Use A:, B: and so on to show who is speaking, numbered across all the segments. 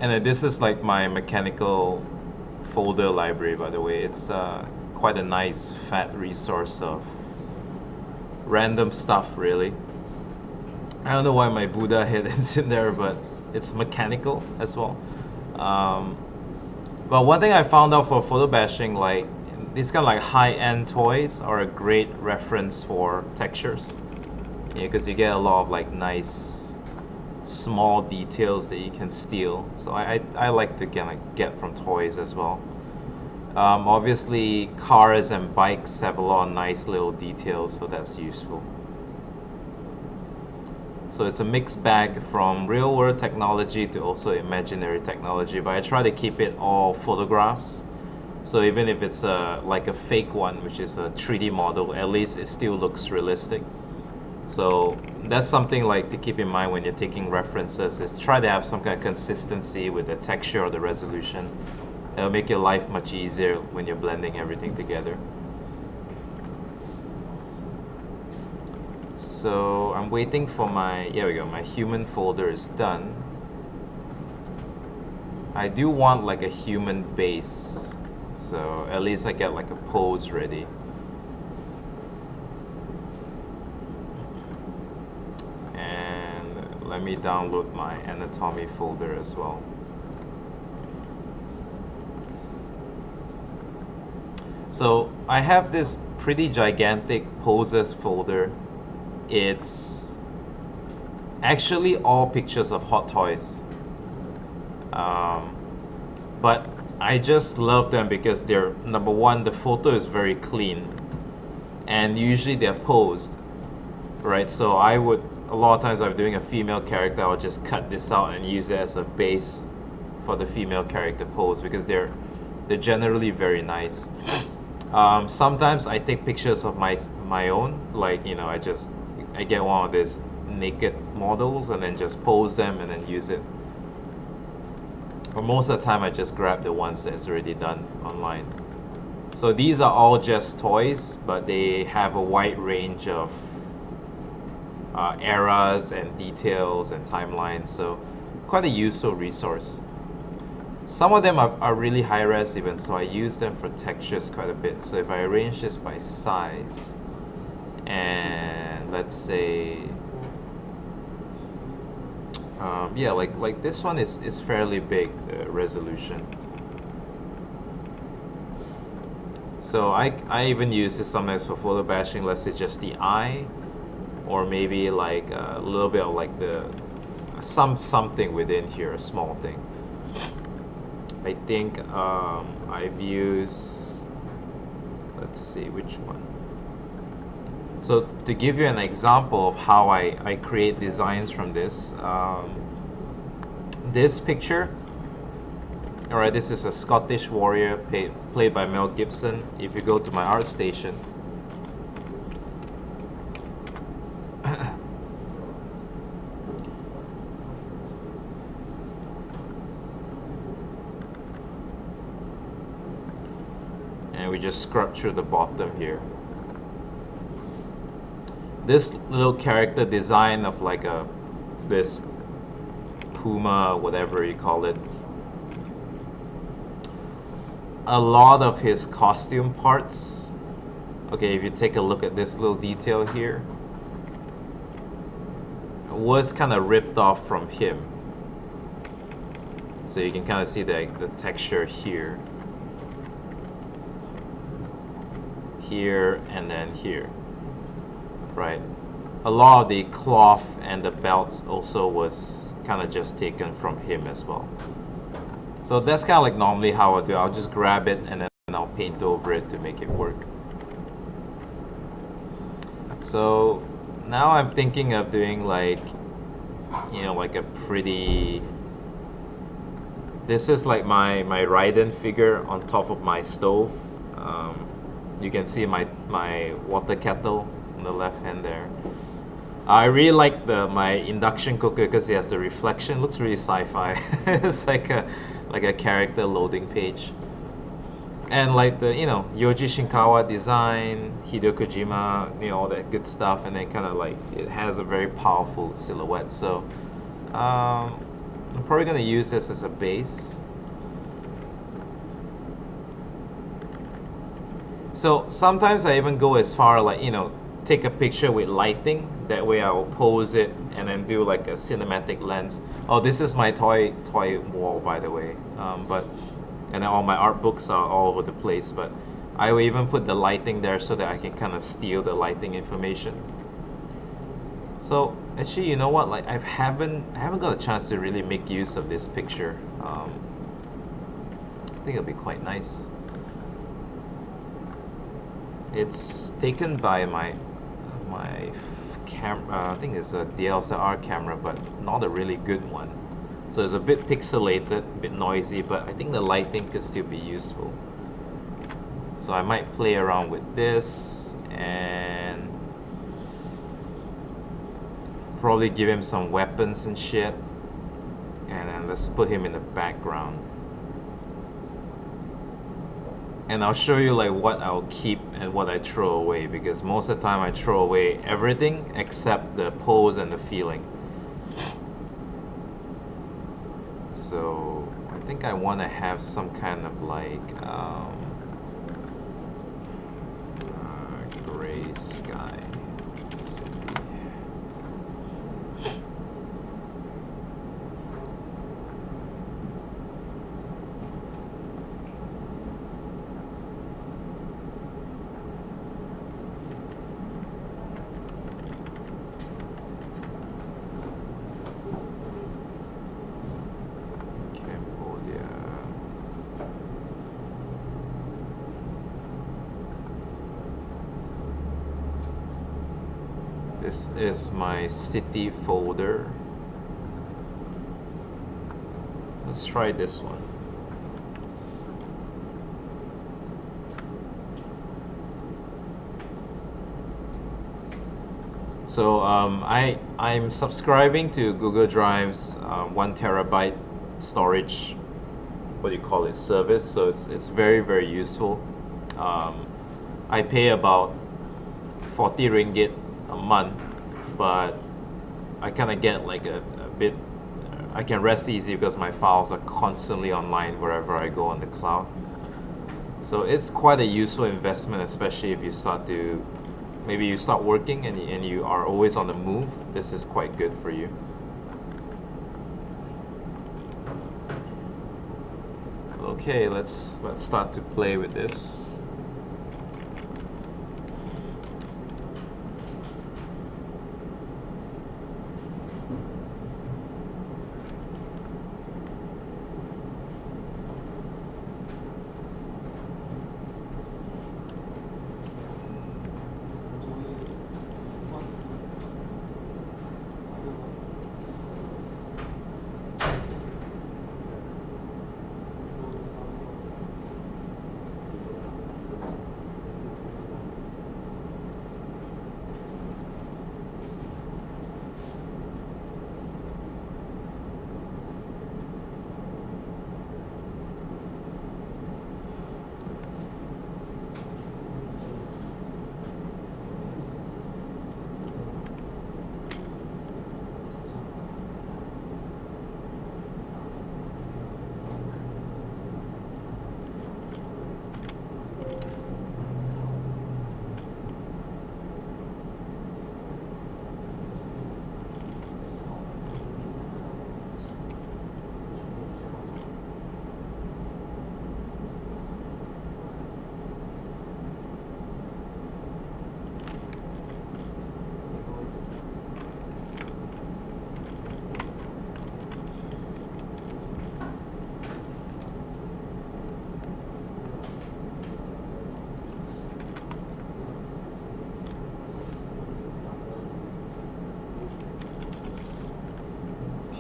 A: And this is like my mechanical folder library, by the way. It's quite a nice fat resource of random stuff, really. I don't know why my Buddha head is in there, but it's mechanical as well. Um, but one thing I found out for photo bashing, like these kind of like high-end toys are a great reference for textures. Yeah, because you get a lot of like nice small details that you can steal. So I like to get from toys as well. Obviously, cars and bikes have a lot of nice little details, so that's useful. So it's a mixed bag from real world technology to also imaginary technology, but I try to keep it all photographs. So even if it's like a fake one, which is a 3D model, at least it still looks realistic. So that's something like to keep in mind when you're taking references, is try to have some kind of consistency with the texture or the resolution. It'll make your life much easier when you're blending everything together. So I'm waiting for my, here we go, my human folder is done. I do want like a human base, so at least I get like a pose ready. And let me download my anatomy folder as well. So I have this pretty gigantic poses folder. It's actually all pictures of hot toys. But I just love them because they're, number one, the photo is very clean, and usually they're posed, right? So I would, a lot of times if I'm doing a female character, I'll just cut this out and use it as a base for the female character pose because they're generally very nice. Sometimes I take pictures of my own, like, you know, I get one of these naked models and then just pose them and then use it. But most of the time I just grab the ones that's already done online. So these are all just toys, but they have a wide range of eras and details and timelines, so quite a useful resource. Some of them are really high res even, so I use them for textures quite a bit. So if I arrange this by size, and let's say, yeah, like this one is fairly big, the resolution. So I even use this sometimes for photo bashing, let's say just the eye, or maybe like a little bit of like the something within here, a small thing. I think I've used, let's see which one. So to give you an example of how I create designs from this, this picture, all right, this is a Scottish warrior played by Mel Gibson. If you go to my art station, and we just scrub through the bottom here. This little character design of like this puma, whatever you call it, a lot of his costume parts, okay, if you take a look at this little detail here, was kind of ripped off from him. So you can kind of see the texture here, and then here, right? A lot of the cloth and the belts also was kind of just taken from him as well. So that's kind of like normally how I do. I'll just grab it and then I'll paint over it to make it work. So now I'm thinking of doing like, you know, like a pretty, this is like my Raiden figure on top of my stove. You can see my water kettle on the left hand there. I really like my induction cooker because it has the reflection. It looks really sci-fi. It's like a character loading page. And like the, you know, Yoji Shinkawa design, Hideo Kojima, you know, all that good stuff, and then kind of like it has a very powerful silhouette. So I'm probably gonna use this as a base. So sometimes I even go as far, like, take a picture with lighting. That way I'll pose it and then do like a cinematic lens. Oh, this is my toy wall, by the way. And then all my art books are all over the place. But I will even put the lighting there so that I can kind of steal the lighting information. So actually, you know what? Like I haven't got a chance to really make use of this picture. I think it'll be quite nice. It's taken by my camera. I think it's a DSLR camera, but not a really good one. So it's a bit pixelated, a bit noisy, but I think the lighting could still be useful. So I might play around with this and probably give him some weapons and shit, and then let's put him in the background. And I'll show you like what I'll keep and what I throw away, because most of the time I throw away everything except the pose and the feeling. So I think I want to have some kind of like gray sky. This is my city folder. Let's try this one. So I'm subscribing to Google Drive's 1 terabyte storage, what do you call it, service. So it's very useful. I pay about 40 ringgit a month, but I kind of get like a bit, I can rest easy because my files are constantly online wherever I go on the cloud. So it's quite a useful investment, especially if you start to, maybe you start working and you are always on the move. This is quite good for you. Okay, let's start to play with this.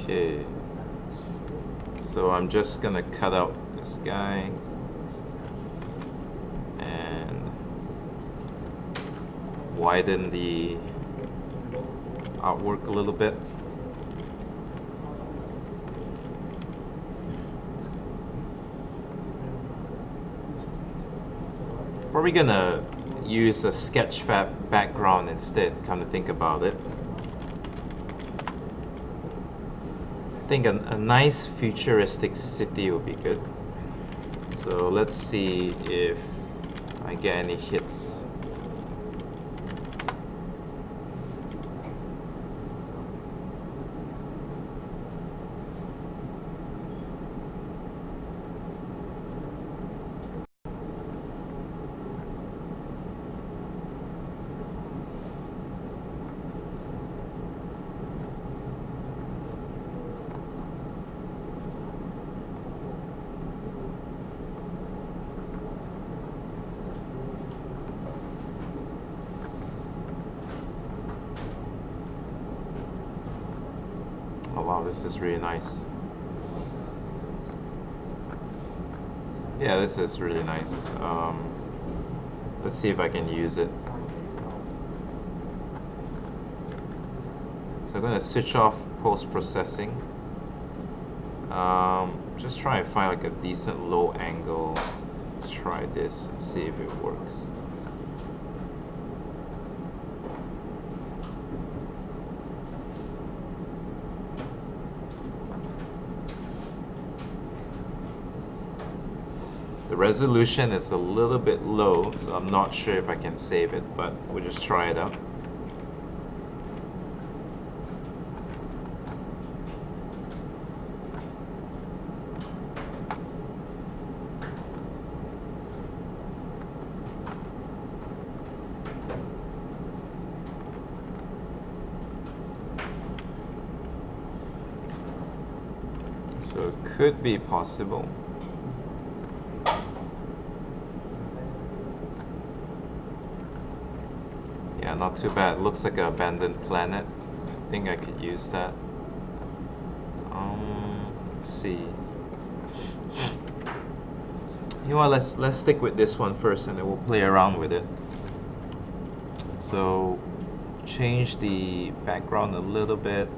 A: Okay, so I'm just gonna cut out this guy and widen the artwork a little bit. Probably gonna use a sketchfab background instead, come to think about it. think a nice futuristic city would be good. So let's see if I get any hits. Oh wow, this is really nice. Yeah, this is really nice. Let's see if I can use it. So I'm going to switch off post-processing. Just try and find like a decent low angle. Let's try this and see if it works. The resolution is a little bit low, so I'm not sure if I can save it, but we'll just try it out. So it could be possible. Yeah, not too bad. Looks like an abandoned planet. I think I could use that. Let's see. You know what, let's stick with this one first and then we'll play around with it. So change the background a little bit.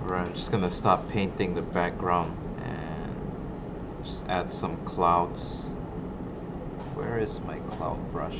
A: I'm just gonna start painting the background and just add some clouds. Where is my cloud brush?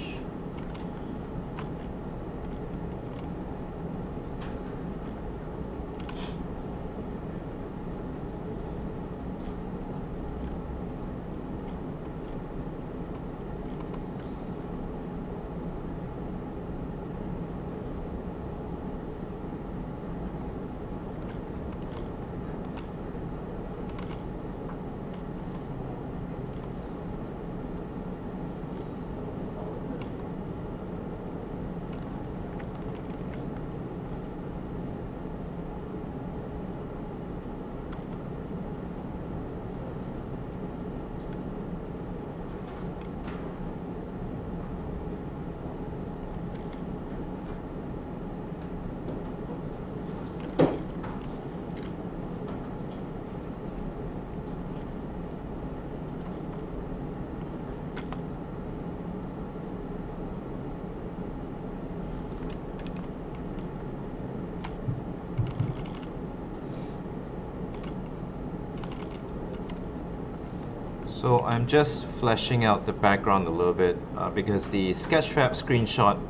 A: So I'm just fleshing out the background a little bit because the sketchfab screenshot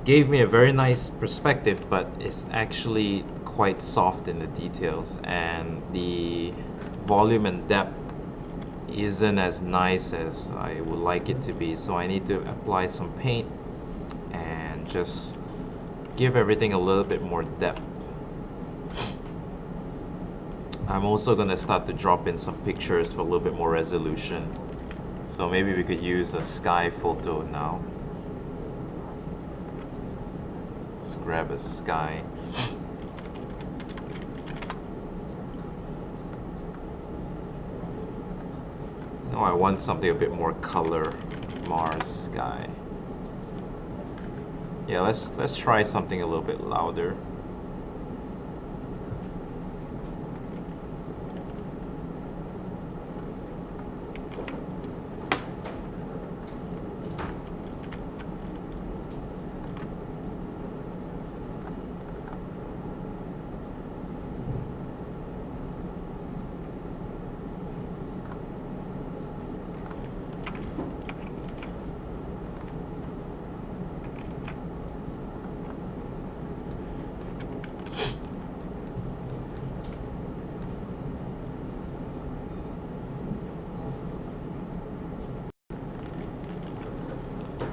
A: gave me a very nice perspective, but it's actually quite soft in the details, and the volume and depth isn't as nice as I would like it to be. So I need to apply some paint and just give everything a little bit more depth. I'm also going to start to drop in some pictures for a little bit more resolution. So maybe we could use a sky photo now. Let's grab a sky. No, I want something a bit more color. Mars sky. Yeah, let's try something a little bit louder.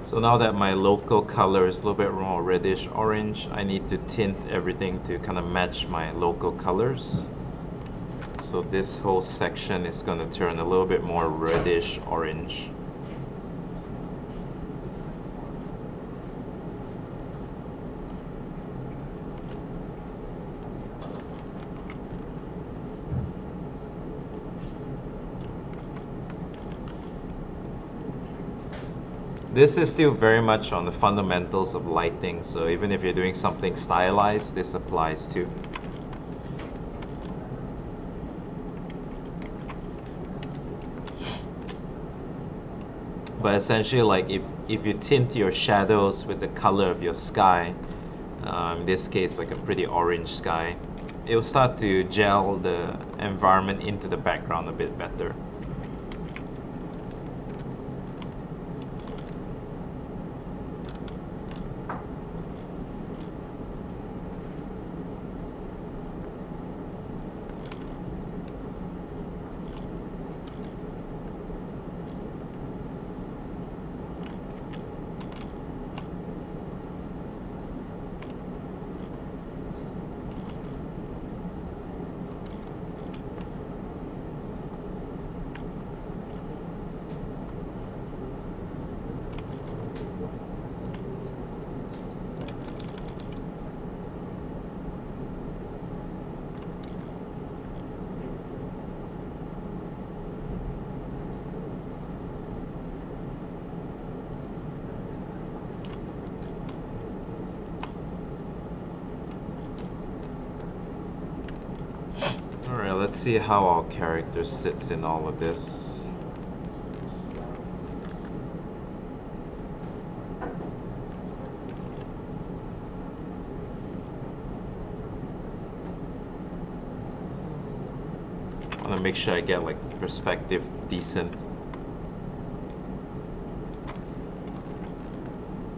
A: So now that my local color is a little bit more reddish orange, I need to tint everything to kind of match my local colors. So this whole section is going to turn a little bit more reddish orange. This is still very much on the fundamentals of lighting, so even if you're doing something stylized, this applies too. But essentially, like if you tint your shadows with the color of your sky, in this case like a pretty orange sky, it will start to gel the environment into the background a bit better. Alright, let's see how our character sits in all of this. I want to make sure I get like the perspective decent.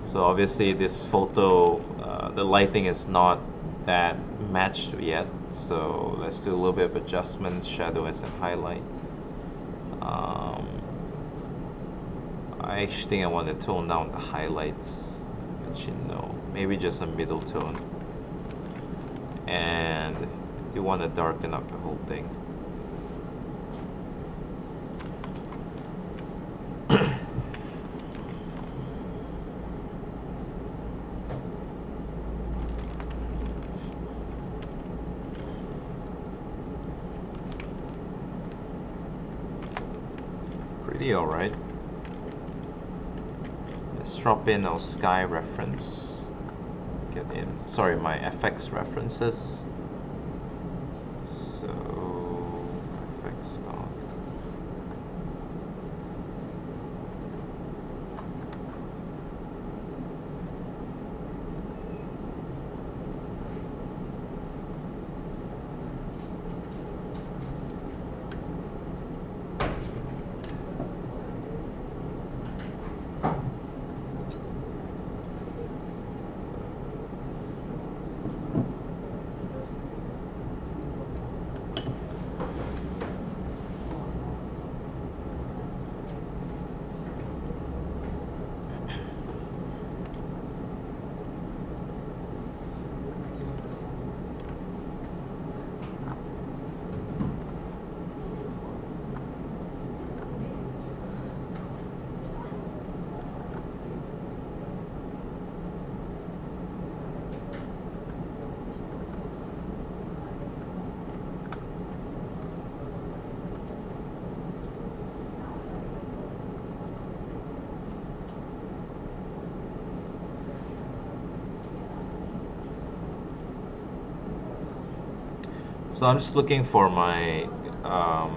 A: So obviously this photo, the lighting is not that matched yet, so let's do a little bit of adjustment, shadow as a highlight. I actually think I want to tone down the highlights, which maybe just a middle tone, and do want to darken up the whole thing. Pretty alright. Let's drop in our sky reference. Get in, sorry, my FX references. So, FX stock. So I'm just looking for my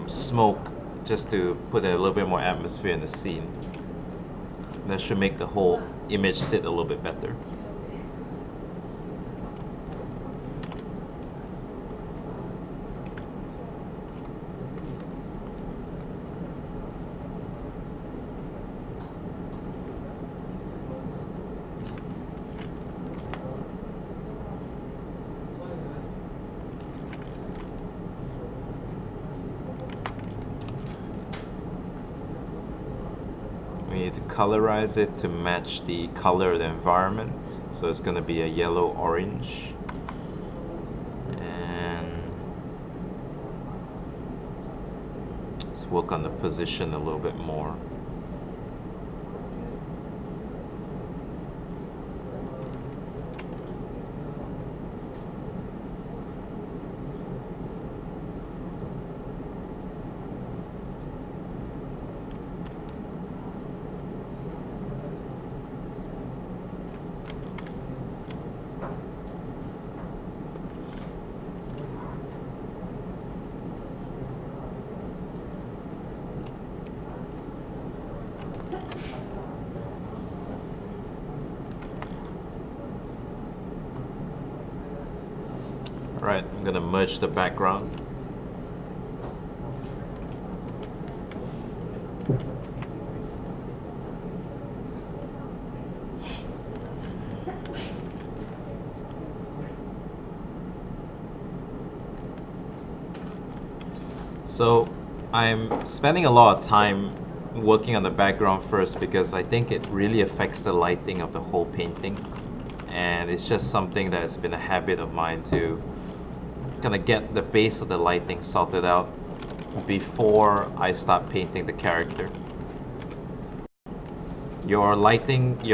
A: smoke just to put a little bit more atmosphere in the scene. That should make the whole image sit a little bit better. We need to colorize it to match the color of the environment. So it's going to be a yellow orange. And let's work on the position a little bit more. Alright, I'm gonna merge the background. So I'm spending a lot of time working on the background first because I think it really affects the lighting of the whole painting, and it's just something that's been a habit of mine to kind of get the base of the lighting sorted out before I start painting the character. Your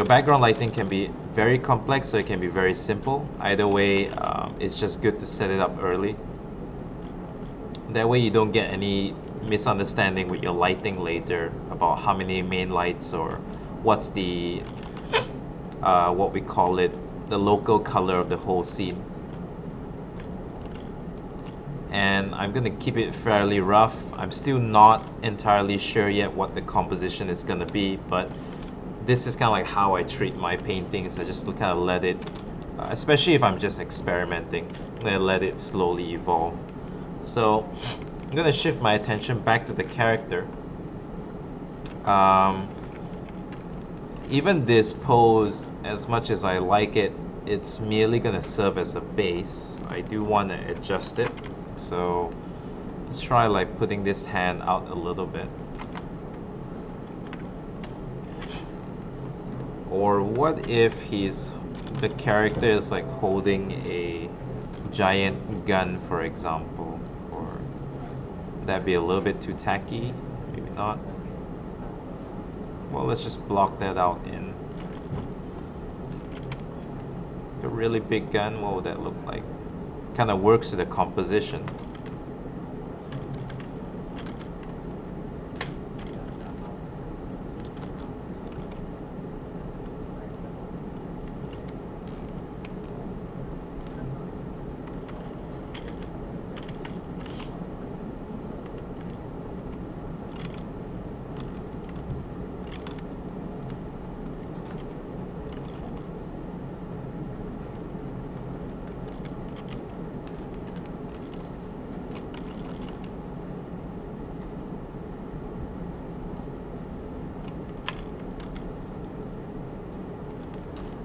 A: background lighting can be very complex or it can be very simple. Either way, it's just good to set it up early. That way you don't get any misunderstanding with your lighting later about how many main lights or what's the what we call it, the local color of the whole scene. And I'm gonna keep it fairly rough. I'm still not entirely sure yet what the composition is gonna be, but this is kind of like how I treat my paintings. I just kind of let it, especially if I'm just experimenting, I'm gonna let it slowly evolve. So I'm gonna shift my attention back to the character. Even this pose, as much as I like it, it's merely gonna serve as a base. I do want to adjust it. So let's try like putting this hand out a little bit. Or what if the character is like holding a giant gun, for example? Or that'd be a little bit too tacky? Maybe not. Well, let's just block that out in. A really big gun, what would that look like? Kind of works with the composition.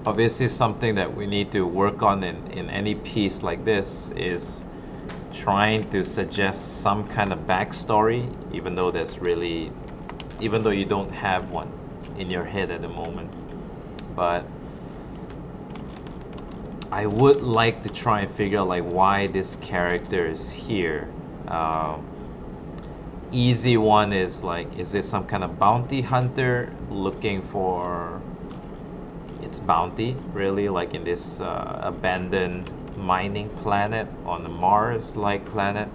A: Obviously, something that we need to work on in any piece like this is trying to suggest some kind of backstory, even though you don't have one in your head at the moment. But I would like to try and figure out like why this character is here. Easy one is like, is this some kind of bounty hunter looking for its bounty, really, like in this abandoned mining planet on a Mars-like planet?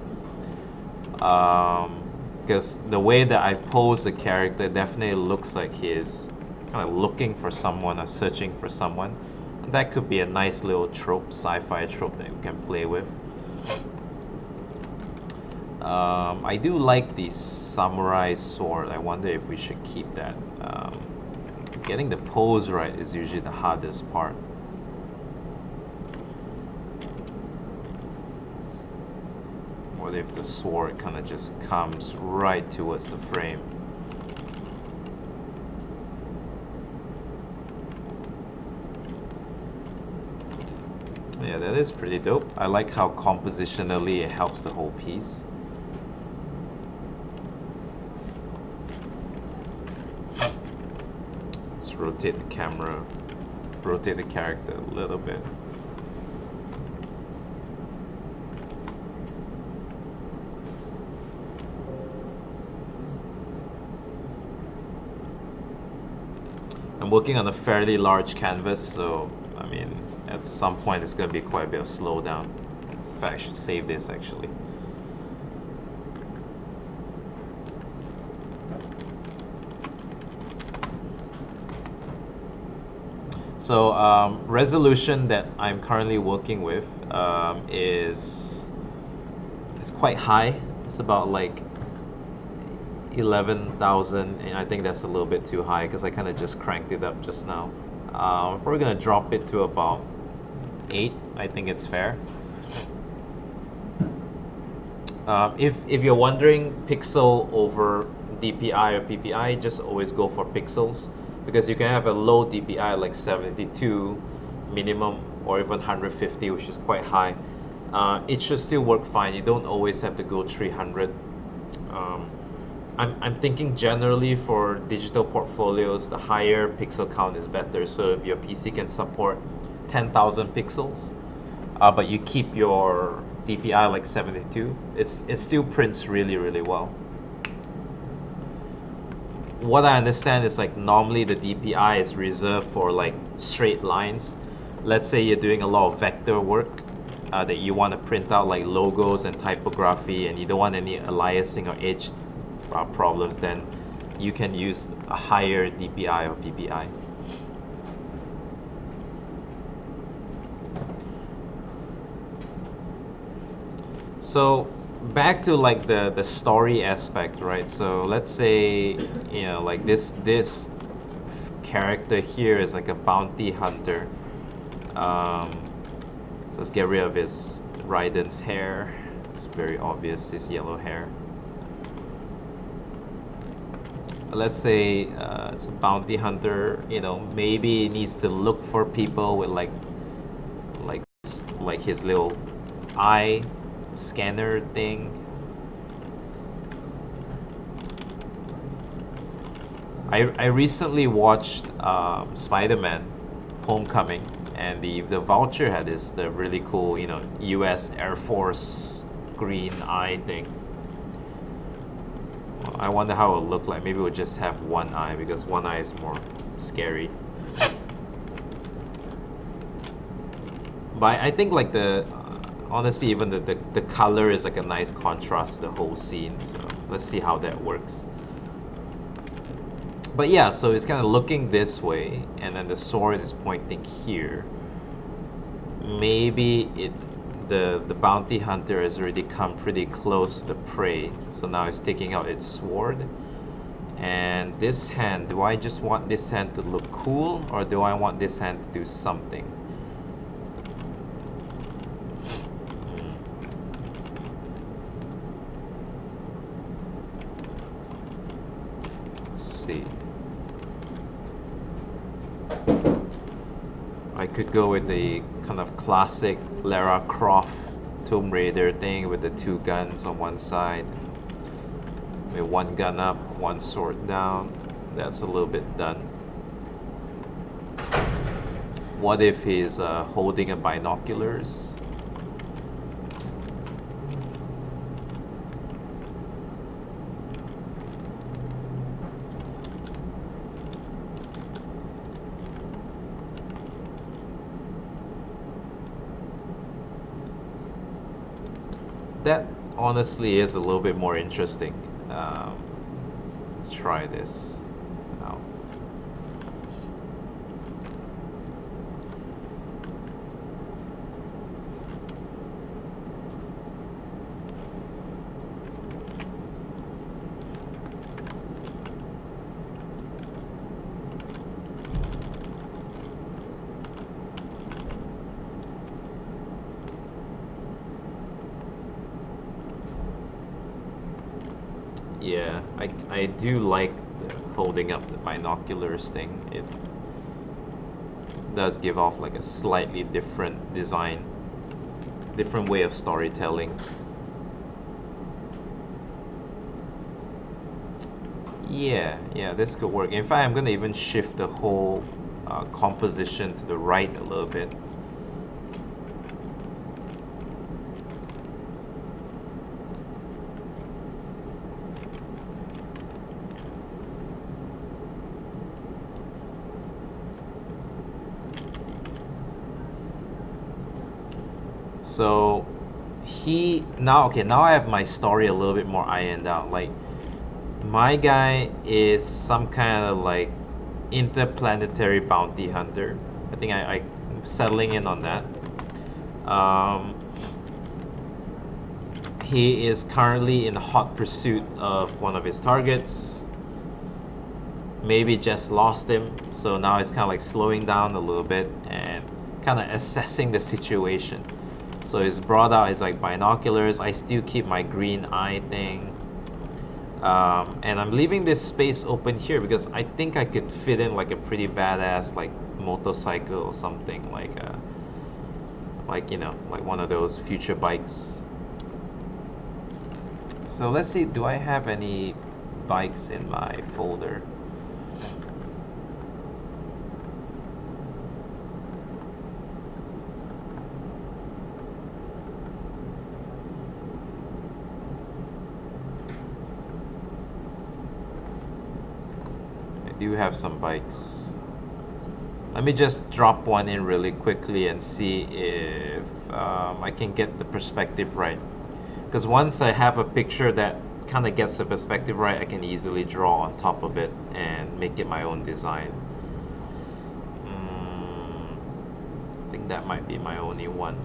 A: Because the way that I pose the character definitely looks like he's kind of looking for someone or searching for someone. And that could be a nice little trope, sci-fi trope that you can play with. I do like the samurai sword. I wonder if we should keep that. Getting the pose right is usually the hardest part. What if the sword kind of just comes right towards the frame? Yeah, that is pretty dope. I like how compositionally it helps the whole piece. Let's rotate the camera, rotate the character a little bit. I'm working on a fairly large canvas, so I mean, at some point it's going to be quite a bit of slowdown. In fact, I should save this actually. So resolution that I'm currently working with is quite high. It's about like 11,000, and I think that's a little bit too high because I kind of just cranked it up just now. I'm probably gonna drop it to about 8. I think it's fair. If you're wondering pixel over DPI or PPI, just always go for pixels, because you can have a low DPI like 72 minimum or even 150, which is quite high. It should still work fine. You don't always have to go 300. I'm thinking generally for digital portfolios, the higher pixel count is better. So if your PC can support 10,000 pixels, but you keep your DPI like 72, it still prints really, really well. What I understand is like normally the DPI is reserved for like straight lines. Let's say you're doing a lot of vector work that you want to print out like logos and typography, and you don't want any aliasing or edge problems, then you can use a higher DPI or PPI. So back to like the story aspect, right? So let's say, you know, like this character here is like a bounty hunter. So let's get rid of his Raiden's hair. It's very obvious, his yellow hair. Let's say it's a bounty hunter, you know, maybe needs to look for people with like his little eye scanner thing. I recently watched Spider-Man Homecoming, and the Vulture had the really cool, you know, US Air Force green eye thing. I wonder how it would look like. Maybe we'll just have one eye, because one eye is more scary. But I think like honestly, even the color is like a nice contrast to the whole scene. So let's see how that works. But yeah, so it's kind of looking this way, and then the sword is pointing here. Maybe the bounty hunter has already come pretty close to the prey, so now it's taking out its sword. And this hand, do I just want this hand to look cool, or do I want this hand to do something? Let's see. I could go with the kind of classic Lara Croft Tomb Raider thing with the 2 guns on one side, with 1 gun up, 1 sword down. That's a little bit done. What if he's holding a binoculars? That honestly is a little bit more interesting. Try this out. Yeah, I do like the holding up the binoculars thing. It does give off like a slightly different design, different way of storytelling. Yeah, this could work. In fact, I'm gonna even shift the whole composition to the right a little bit. So now I have my story a little bit more ironed out. Like my guy is some kind of like interplanetary bounty hunter. I think I'm settling in on that. Um, he is currently in hot pursuit of one of his targets. Maybe just lost him, so now he's kind of like slowing down a little bit and kind of assessing the situation. So he's brought out his like binoculars. I still keep my green eye thing. And I'm leaving this space open here because I think I could fit in like a pretty badass like motorcycle or something like you know, like one of those future bikes. So let's see, do I have any bikes in my folder? I do have some bikes. Let me just drop one in really quickly and see if I can get the perspective right. Because once I have a picture that kind of gets the perspective right, I can easily draw on top of it and make it my own design. I think that might be my only one.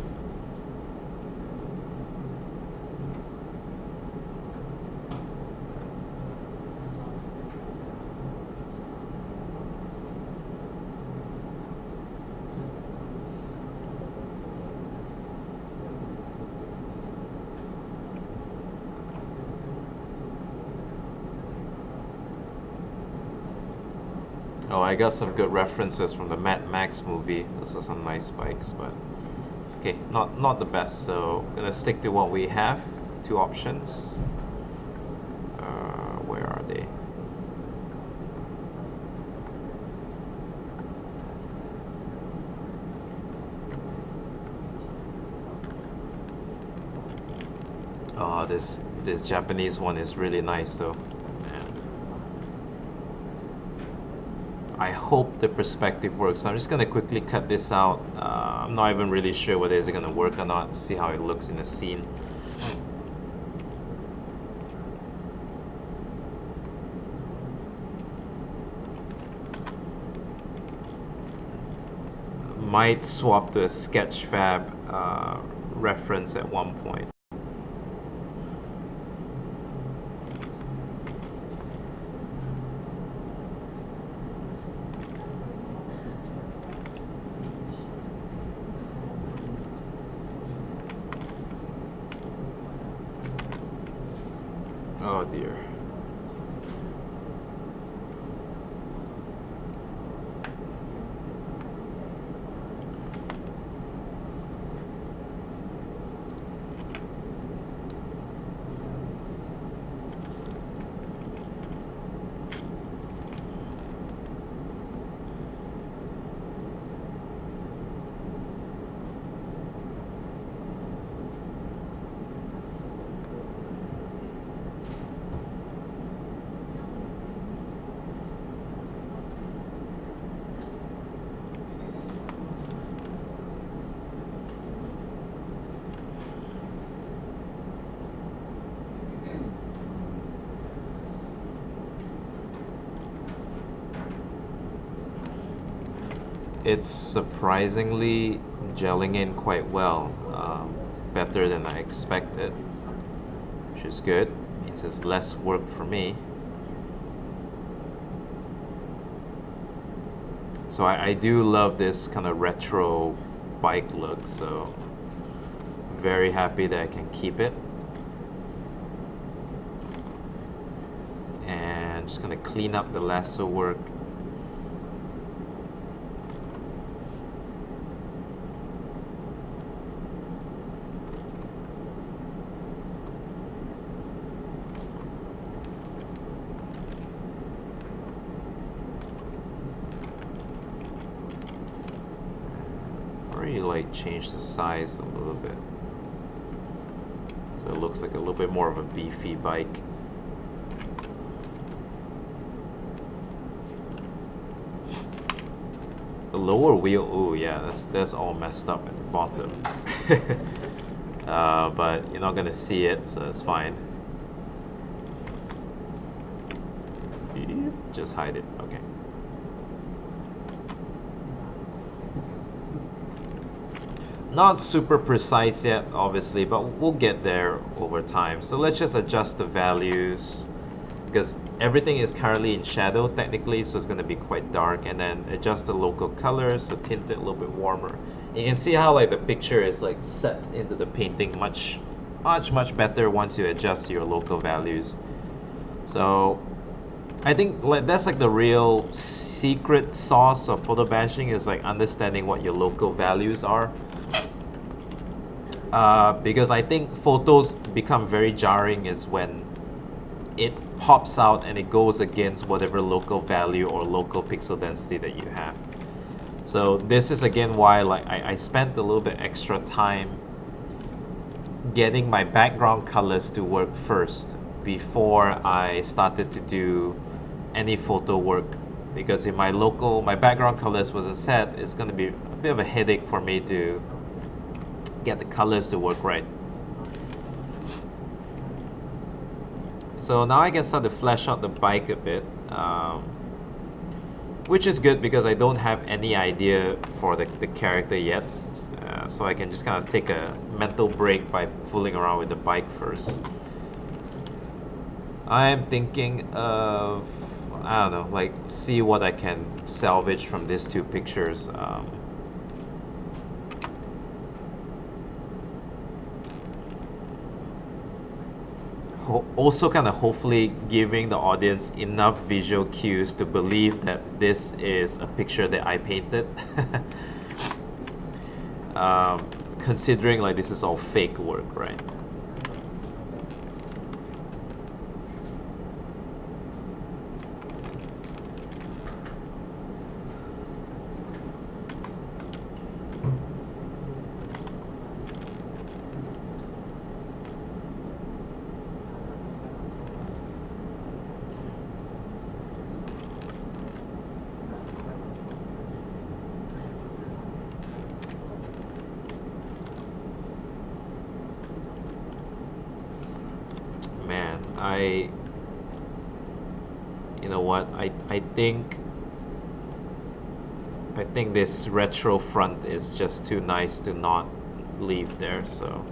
A: Oh, I got some good references from the Mad Max movie. Those are some nice bikes, but okay, not the best. So I'm gonna stick to what we have. Two options. Where are they? Oh, this Japanese one is really nice though. I hope the perspective works. I'm just gonna quickly cut this out. I'm not even really sure whether it's gonna work or not. See how it looks in the scene. Might swap to a sketchfab reference at one point. Oh dear. It's surprisingly gelling in quite well, better than I expected, which is good. Means it's less work for me. So I do love this kind of retro bike look, so very happy that I can keep it. just gonna clean up the lasso work. Already like change the size a little bit, so it looks like a little bit more of a beefy bike. The lower wheel, oh yeah, that's all messed up at the bottom. But you're not gonna see it, so it's fine. Just hide it, okay. Not super precise yet, obviously, but we'll get there over time. So let's just adjust the values, because everything is currently in shadow technically, so it's going to be quite dark, and then adjust the local colors, so tint it a little bit warmer. You can see how like the picture is like sets into the painting much better once you adjust your local values. So I think like that's like the real secret sauce of photo bashing, is like understanding what your local values are. Because I think photos become very jarring is when it pops out and it goes against whatever local value or local pixel density that you have. So this is again why like I spent a little bit extra time getting my background colors to work first before I started to do any photo work, because if my background colors wasn't set, it's going to be a bit of a headache for me to get the colors to work right. So now I can start to flesh out the bike a bit, which is good because I don't have any idea for the character yet. So I can just kind of take a mental break by fooling around with the bike first. I'm thinking of, I don't know, like see what I can salvage from these two pictures. Also kind of hopefully giving the audience enough visual cues to believe that this is a picture that I painted. Considering like this is all fake work, right? Man, you know what, I think this retro front is just too nice to not leave there, so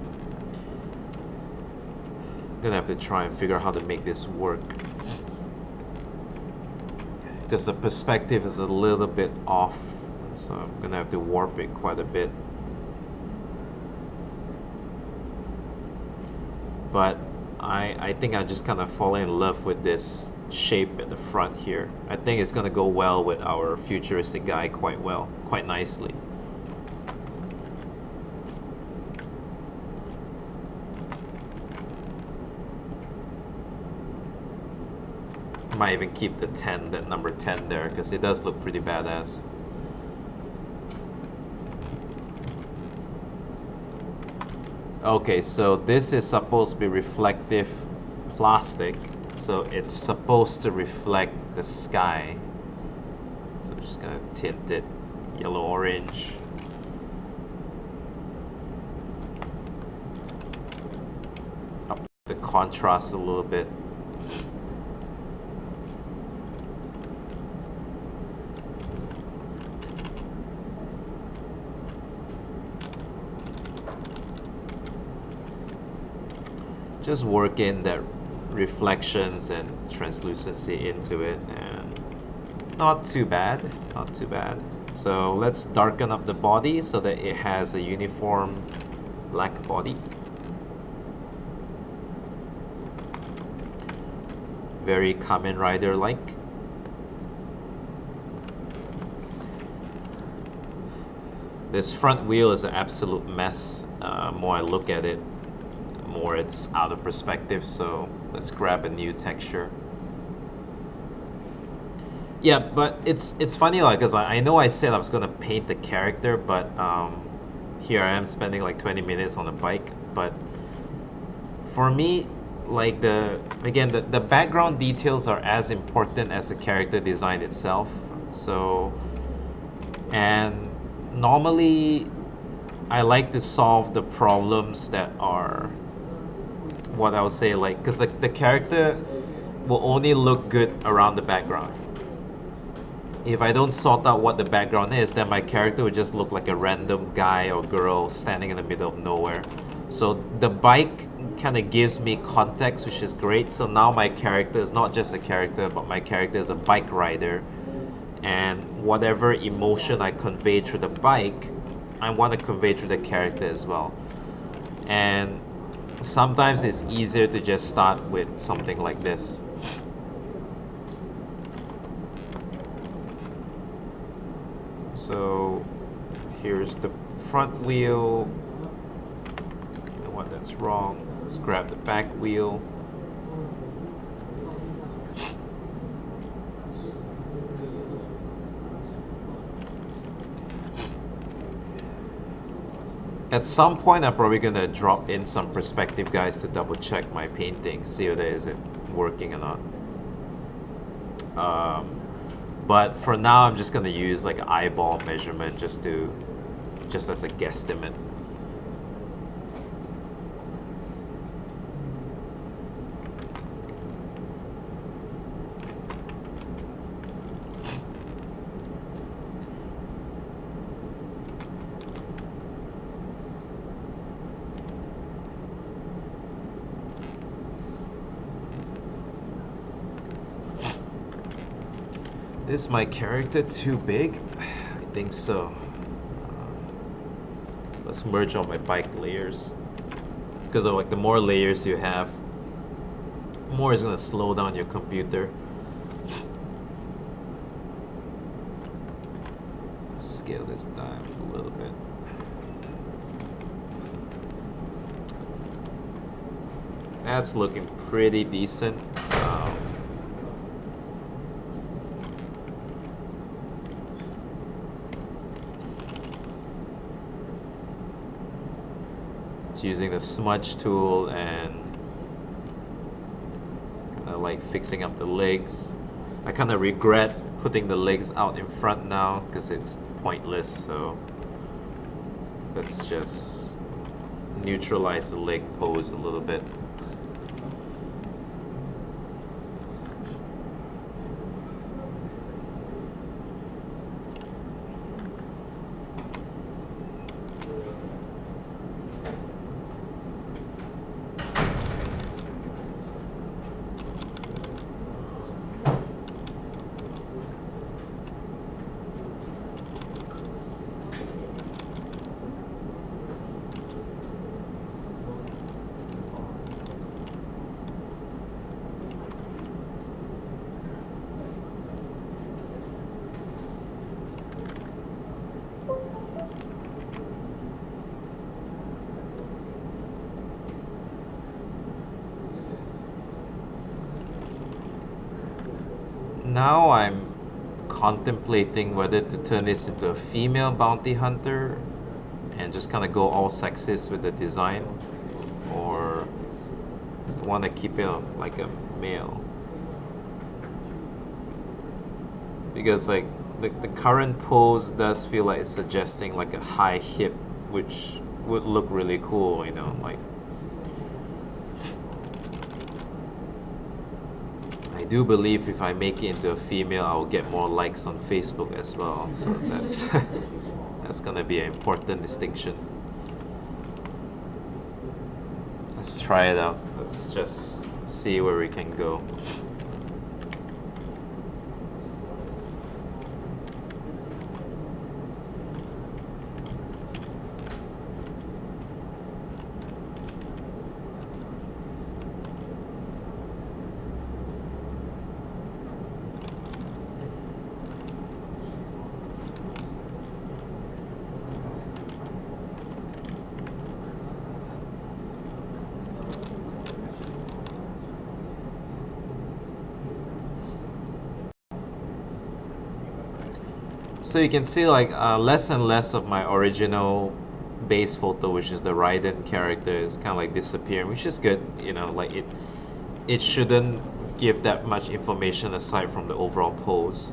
A: I'm gonna have to try and figure out how to make this work, because the perspective is a little bit off, so I'm gonna have to warp it quite a bit. But I think I just kind of fall in love with this shape at the front here. I think it's gonna go well with our futuristic guy quite nicely. Might even keep the 10, that number 10 there, because it does look pretty badass. Okay, so this is supposed to be reflective plastic, so it's supposed to reflect the sky. So we're just gonna tint it yellow orange. Up the contrast a little bit. Just work in that reflections and translucency into it, and not too bad, not too bad. So let's darken up the body so that it has a uniform black body. very Kamen Rider like. This front wheel is an absolute mess. More I look at it, more it's out of perspective, so let's grab a new texture. Yeah, but it's funny, like, because I know I said I was gonna paint the character, but here I am spending like 20 minutes on a bike. But for me, like, the background details are as important as the character design itself. So, and normally I like to solve the problems that are, what I would say, like, because the character will only look good around the background. If I don't sort out what the background is, then my character would just look like a random guy or girl standing in the middle of nowhere. So the bike kind of gives me context, which is great. So now my character is not just a character, but my character is a bike rider. And whatever emotion I convey through the bike, I want to convey through the character as well. And sometimes it's easier to just start with something like this. So here's the front wheel. You know what, that's wrong. Let's grab the back wheel. At some point, I'm probably gonna drop in some perspective guys to double check my painting, see whether is it working or not. But for now, I'm just gonna use like an eyeball measurement just as a guesstimate. Is my character too big? I think so. Let's merge all my bike layers. Because of, like, the more layers you have, more is gonna slow down your computer. Scale this down a little bit. That's looking pretty decent. Using the smudge tool and kind of like fixing up the legs. I kind of regret putting the legs out in front now because it's pointless, so let's just neutralize the leg pose a little bit. Now I'm contemplating whether to turn this into a female bounty hunter and just kind of go all sexist with the design, or want to keep it like a male. Because like the current pose does feel like it's suggesting like a high hip, which would look really cool, you know, like. I do believe if I make it into a female, I'll get more likes on Facebook as well. So that's that's gonna be an important distinction. Let's try it out. Let's just see where we can go. So you can see like less and less of my original base photo, which is the Raiden character, is kind of like disappearing, which is good. You know, like it shouldn't give that much information aside from the overall pose.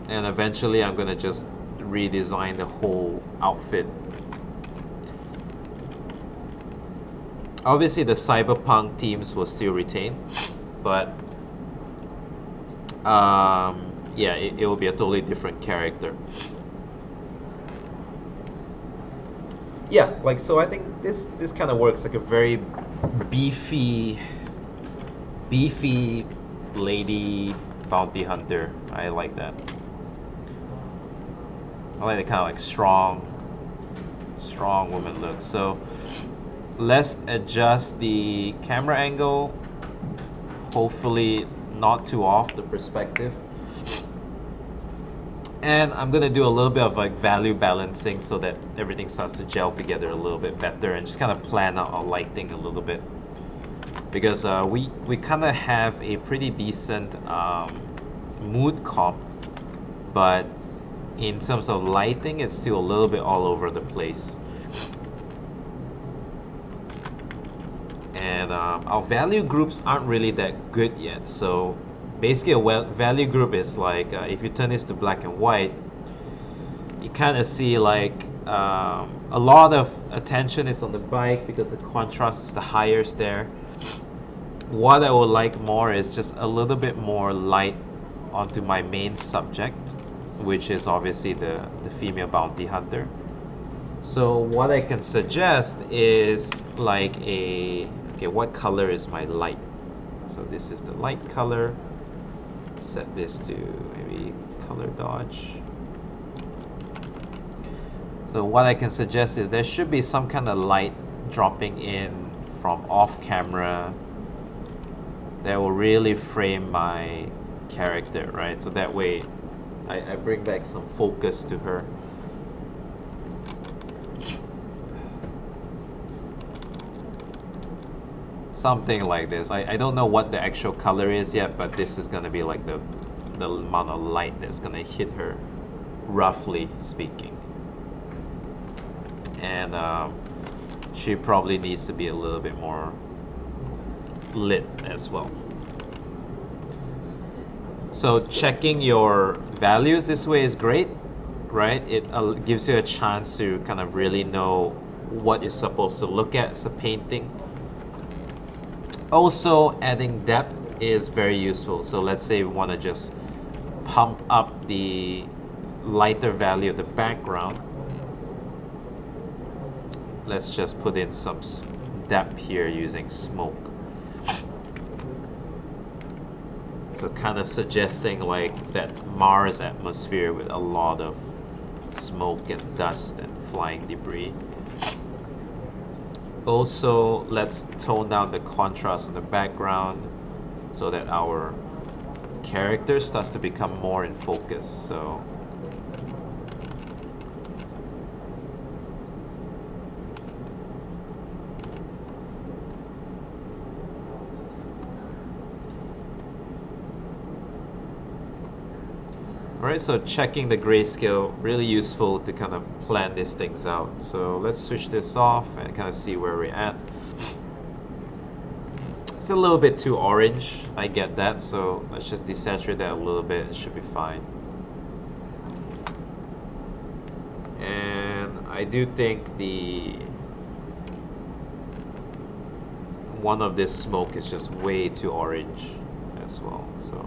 A: And eventually I'm gonna just redesign the whole outfit. Obviously the cyberpunk themes will still retain, but yeah, it will be a totally different character. Yeah, like, so I think this kind of works, like a very beefy lady bounty hunter. I like that. I like the kind of like strong woman look. So let's adjust the camera angle, hopefully not too off the perspective. And I'm gonna do a little bit of like value balancing so that everything starts to gel together a little bit better, and just kind of plan out our lighting a little bit, because we kind of have a pretty decent mood comp, but in terms of lighting it's still a little bit all over the place. And our value groups aren't really that good yet. So basically a value group is like, if you turn this to black and white, you kind of see like a lot of attention is on the bike because the contrast is the highest there. What I would like more is just a little bit more light onto my main subject, which is obviously the female bounty hunter. So what I can suggest is like okay, what color is my light? So this is the light color. Set this to maybe color dodge. So what I can suggest is there should be some kind of light dropping in from off camera that will really frame my character, right? So that way I bring back some focus to her. Something like this. I don't know what the actual color is yet, but this is gonna be like the amount of light that's gonna hit her, roughly speaking. And she probably needs to be a little bit more lit as well. So checking your values this way is great, right? It gives you a chance to kind of really know what you're supposed to look at as a painting. Also, adding depth is very useful. So let's say we want to just pump up the lighter value of the background. Let's just put in some depth here using smoke. So kind of suggesting like that Mars atmosphere with a lot of smoke and dust and flying debris. Also, let's tone down the contrast in the background so that our character starts to become more in focus. So alright, so checking the grayscale, really useful to kind of plan these things out. So let's switch this off and kind of see where we're at. It's a little bit too orange, I get that, so let's just desaturate that a little bit, it should be fine. And I do think one of this smoke is just way too orange as well, so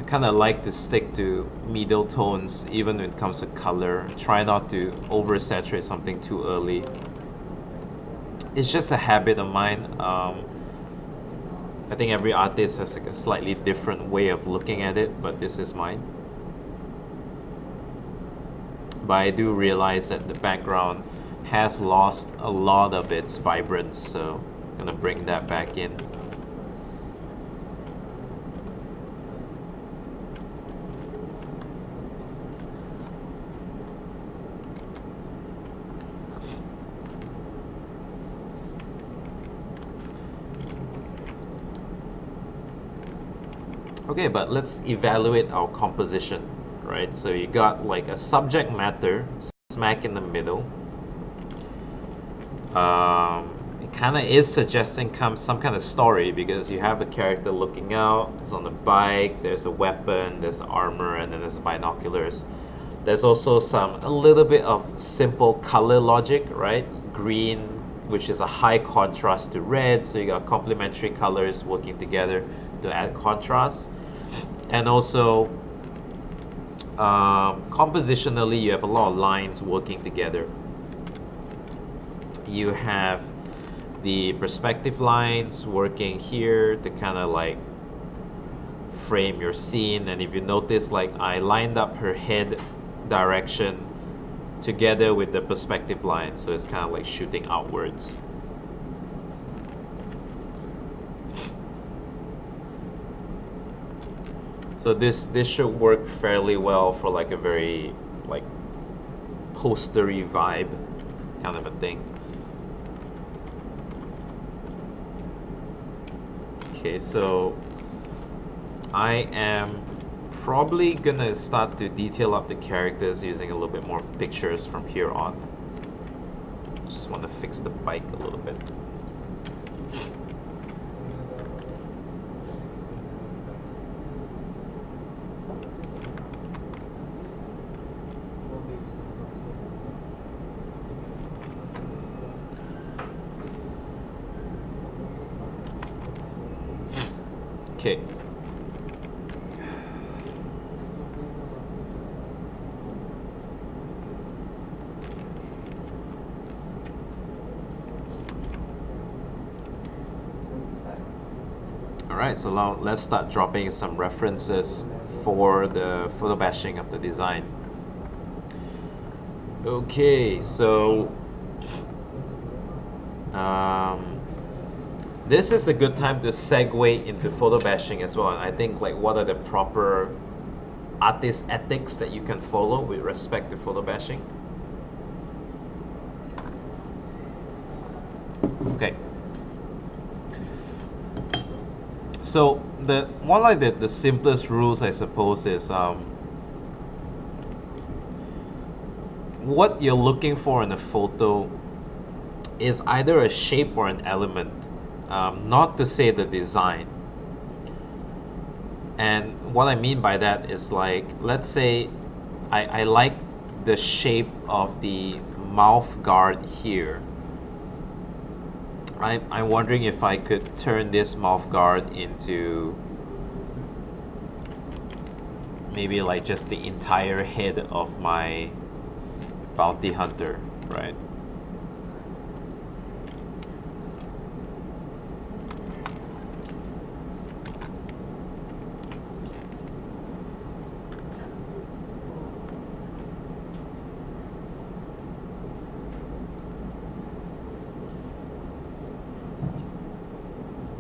A: kind of like to stick to middle tones even when it comes to color. Try not to oversaturate something too early. It's just a habit of mine. I think every artist has like a slightly different way of looking at it, but this is mine. But I do realize that the background has lost a lot of its vibrance, so Gonna bring that back in. Okay, but let's evaluate our composition, right? So you got like a subject matter smack in the middle. It kind of is suggesting some kind of story because you have the character looking out, it's on a bike, there's a weapon, there's the armor, and then there's the binoculars. There's also a little bit of simple color logic, right? Green, which is a high contrast to red, so you got complementary colors working together to add contrast. And also, compositionally, you have a lot of lines working together. You have the perspective lines working here to kind of like frame your scene. And if you notice, like I lined up her head direction together with the perspective line, so it's kind of like shooting outwards. So this should work fairly well for like a very like postery vibe kind of a thing. Okay, so I am probably gonna start to detail up the characters using a little bit more pictures from here on. Just want to fix the bike a little bit. Okay. Alright, so now let's start dropping some references for the photobashing of the design. Okay, so this is a good time to segue into photobashing as well. And I think like what are the proper artist ethics that you can follow with respect to photobashing. Okay. So one like the simplest rules I suppose is what you're looking for in a photo is either a shape or an element, not to say the design. And what I mean by that is like, let's say I like the shape of the mouth guard here. I'm wondering if I could turn this mouth guard into maybe like just the entire head of my bounty hunter, right?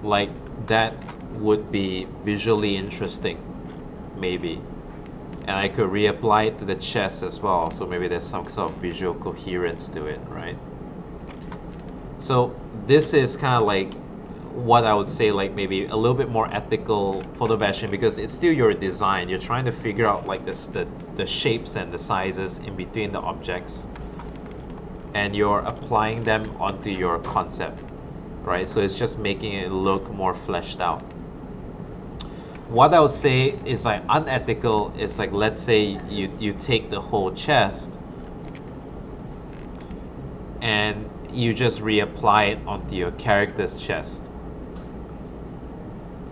A: Like that would be visually interesting, maybe. And I could reapply it to the chest as well, so maybe there's some sort of visual coherence to it, right? So this is kind of like what I would say, like maybe a little bit more ethical photobashing, because it's still your design. You're trying to figure out like the shapes and the sizes in between the objects, and you're applying them onto your concept, right? So it's just making it look more fleshed out. What I would say is like unethical is like, let's say you take the whole chest and you just reapply it onto your character's chest.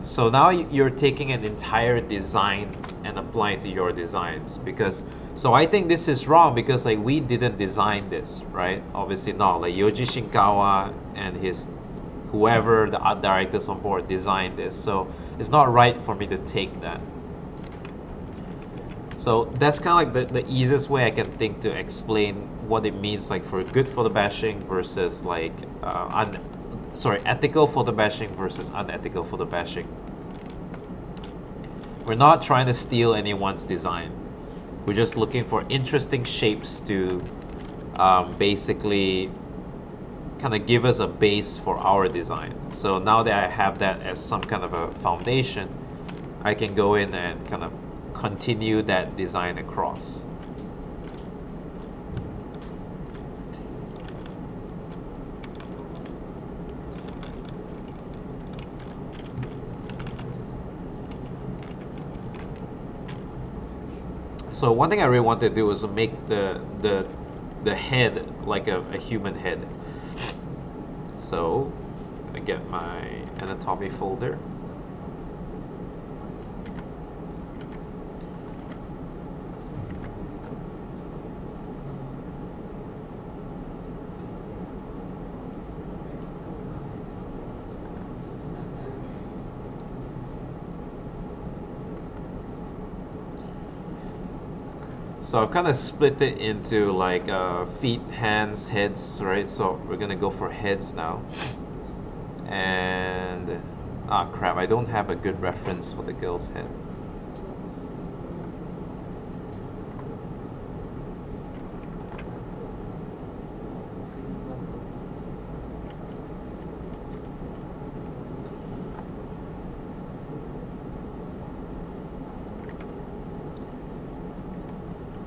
A: So now you're taking an entire design and applying it to your designs, because so I think this is wrong because like we didn't design this, right? Obviously not. Like Yoji Shinkawa and his whoever the art directors on board designed this, so it's not right for me to take that. So that's kind of like the easiest way I can think to explain what it means like for good photobashing versus like sorry, ethical photobashing versus unethical photobashing. We're not trying to steal anyone's design. We're just looking for interesting shapes to basically kind of give us a base for our design. So now that I have that as some kind of a foundation, I can go in and kind of continue that design across. So one thing I really want to do is to make the head like a human head. So I'm gonna get my anatomy folder. So I've kind of split it into like feet, hands, heads, right? So we're gonna go for heads now. And ah crap, I don't have a good reference for the girl's head.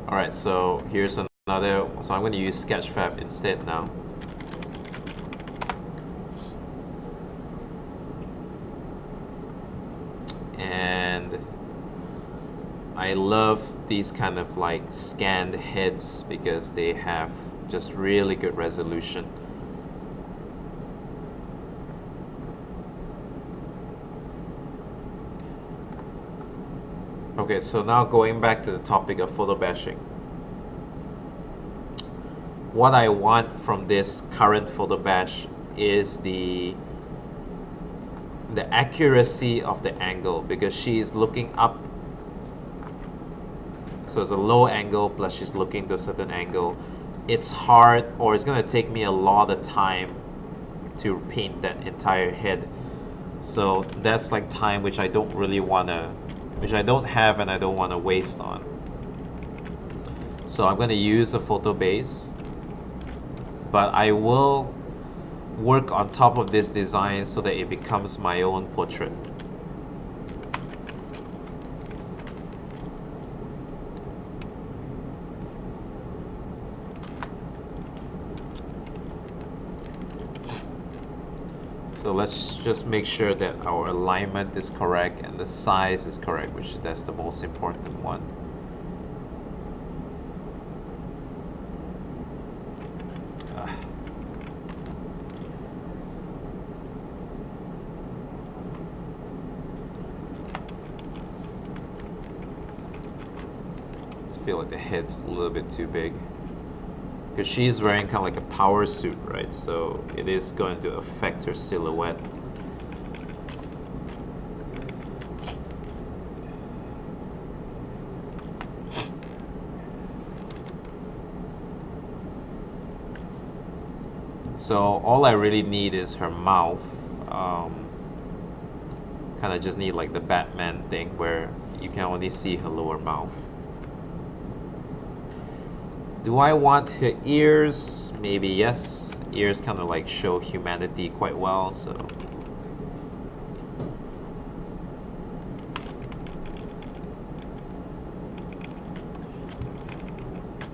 A: Alright, so here's another, so I'm going to use sketchfab instead now. And I love these kind of like scanned heads because they have just really good resolution. Okay, so now going back to the topic of photo bashing. What I want from this current photo bash is the accuracy of the angle, because she's looking up. So it's a low angle plus she's looking to a certain angle. It's hard, or it's going to take me a lot of time to paint that entire head. So that's like time which I don't really want to, which I don't have and I don't want to waste on. So I'm going to use a photo base, but I will work on top of this design so that it becomes my own portrait. So let's just make sure that our alignment is correct and the size is correct, which that's the most important one. I feel like the head's a little bit too big, because she's wearing kind of like a power suit, right? So it is going to affect her silhouette. So all I really need is her mouth. Kind of just need like the Batman thing where you can only see her lower mouth. Do I want her ears? Maybe yes. Ears kind of like show humanity quite well, so.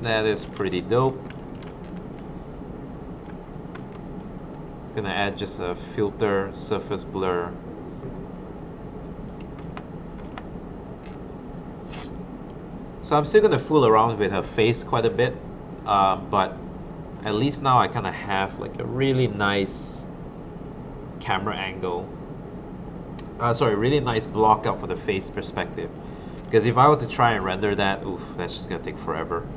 A: That is pretty dope. Gonna add just a filter, surface blur. So I'm still gonna fool around with her face quite a bit, but at least now I kind of have like a really nice camera angle. Sorry, really nice block up for the face perspective. Because if I were to try and render that, oof, that's just gonna take forever.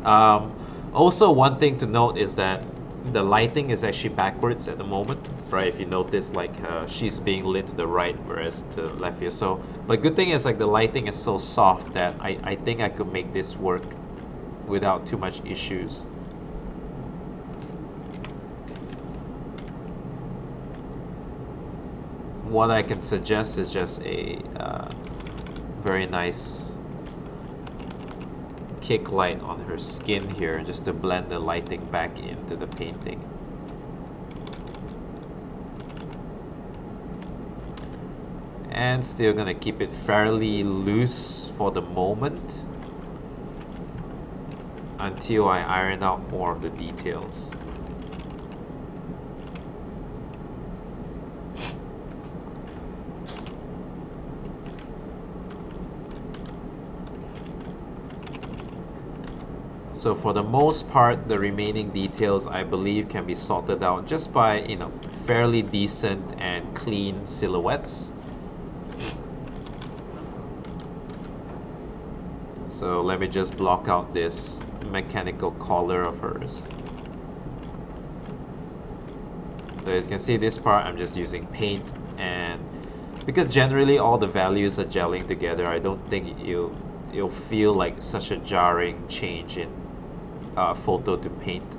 A: Also, one thing to note is that the lighting is actually backwards at the moment, right? If you notice, like she's being lit to the right, whereas to the left here. So, but good thing is like the lighting is so soft that I think I could make this work without too much issues. what I can suggest is just a very nice kick light on her skin here, just to blend the lighting back into the painting. And still gonna keep it fairly loose for the moment until I iron out more of the details. So for the most part, the remaining details I believe can be sorted out just by, you know, fairly decent and clean silhouettes. So let me just block out this mechanical collar of hers. So as you can see, this part I'm just using paint, and because generally all the values are gelling together, I don't think you'll feel like such a jarring change in photo to paint.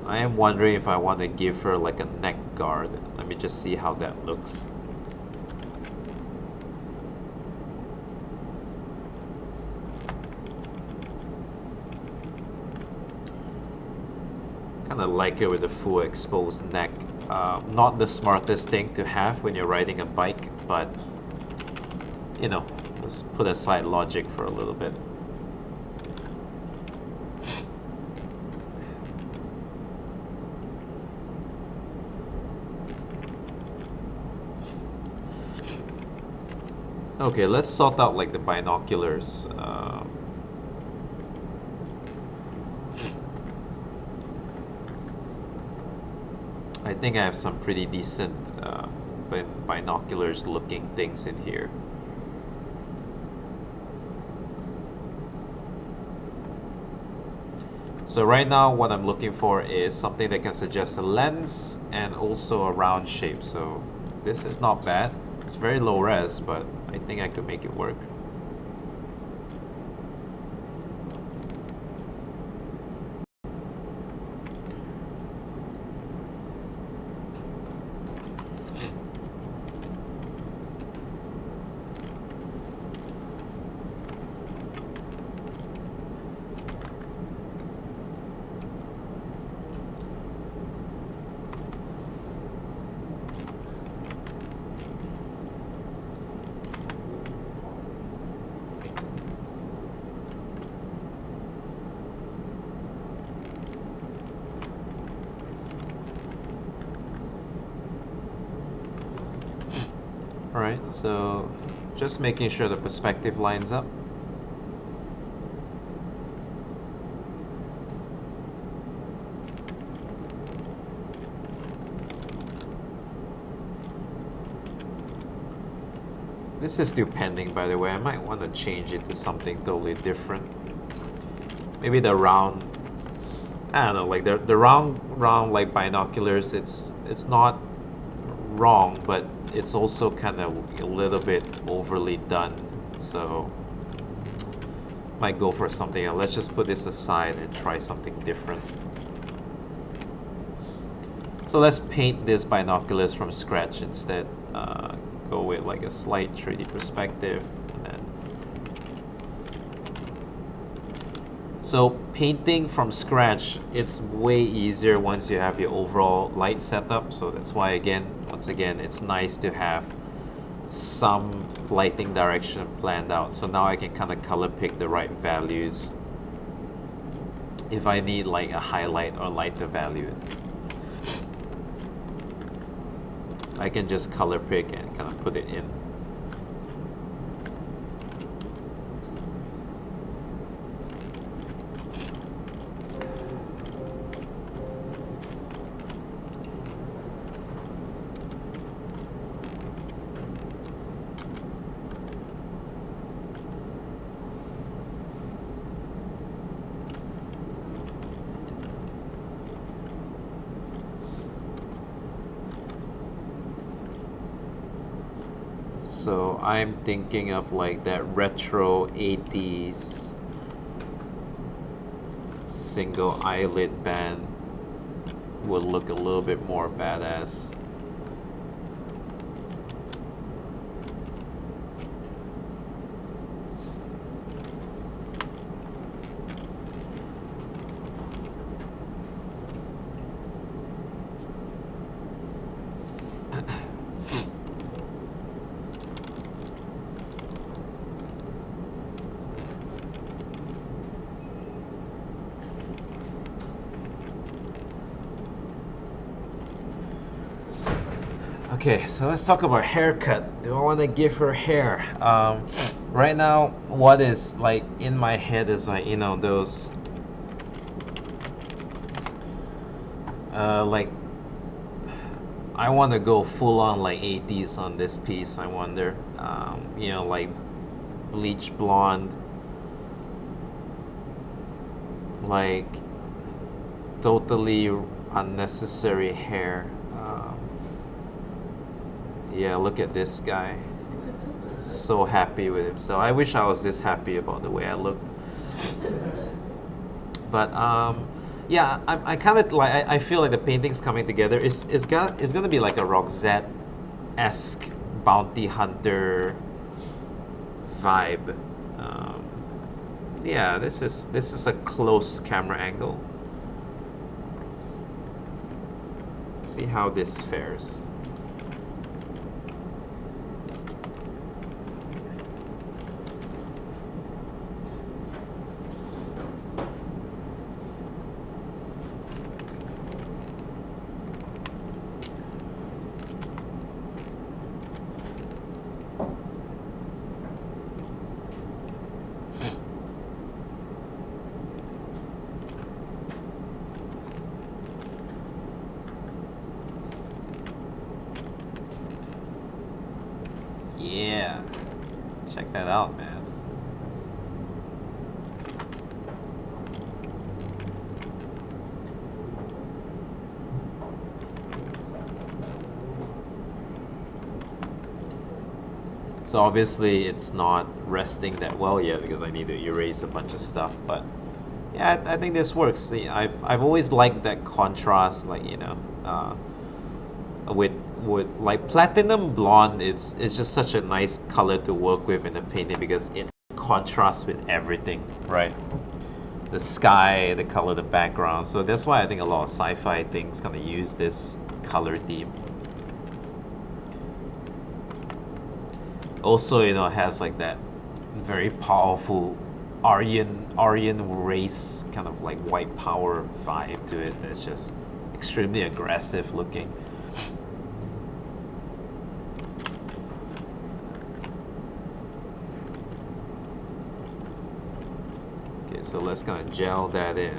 A: I am wondering if I want to give her like a neck guard. Let me just see how that looks. Kind of like it with a full exposed neck. Not the smartest thing to have when you're riding a bike, but you know, let's put aside logic for a little bit. Okay, let's sort out like the binoculars. I think I have some pretty decent binoculars looking things in here. So right now what I'm looking for is something that can suggest a lens and also a round shape. So this is not bad. It's very low res, but I think I could make it work. Alright, so just making sure the perspective lines up. This is still pending, by the way. I might want to change it to something totally different. Maybe the round, I don't know, like the round like binoculars, it's not wrong, but it's also kind of a little bit overly done. So might go for something else. Let's just put this aside and try something different. So let's paint this binoculars from scratch instead. Go with like a slight 3D perspective, and then so painting from scratch, it's way easier once you have your overall light setup. So that's why once again it's nice to have some lighting direction planned out. So now I can kind of color pick the right values if I need like a highlight or lighter value. I can just color pick and kind of put it in. So I'm thinking of like that retro 80s single eyelid band would look a little bit more badass. Okay, so let's talk about haircut. Do I want to give her hair? Right now, what is like in my head is like, you know, those like I want to go full on like 80s on this piece. I wonder, you know, like bleach blonde, like totally unnecessary hair. Yeah, look at this guy. So happy with himself. I wish I was this happy about the way I looked. But yeah, I kind of like I feel like the painting's coming together. It's gonna be like a Roxette-esque bounty hunter vibe. Yeah, this is a close camera angle. See how this fares. Yeah, check that out, man. So obviously it's not resting that well yet because I need to erase a bunch of stuff, but yeah, I think this works. See, I've always liked that contrast, like, you know, with like platinum blonde. It's just such a nice color to work with in a painting because it contrasts with everything, right? The sky, the color, the background. So that's why I think a lot of sci-fi things kind of use this color theme. Also, you know, it has like that very powerful Aryan race kind of like white power vibe to it. That's just extremely aggressive looking. Okay, so let's kind of gel that in.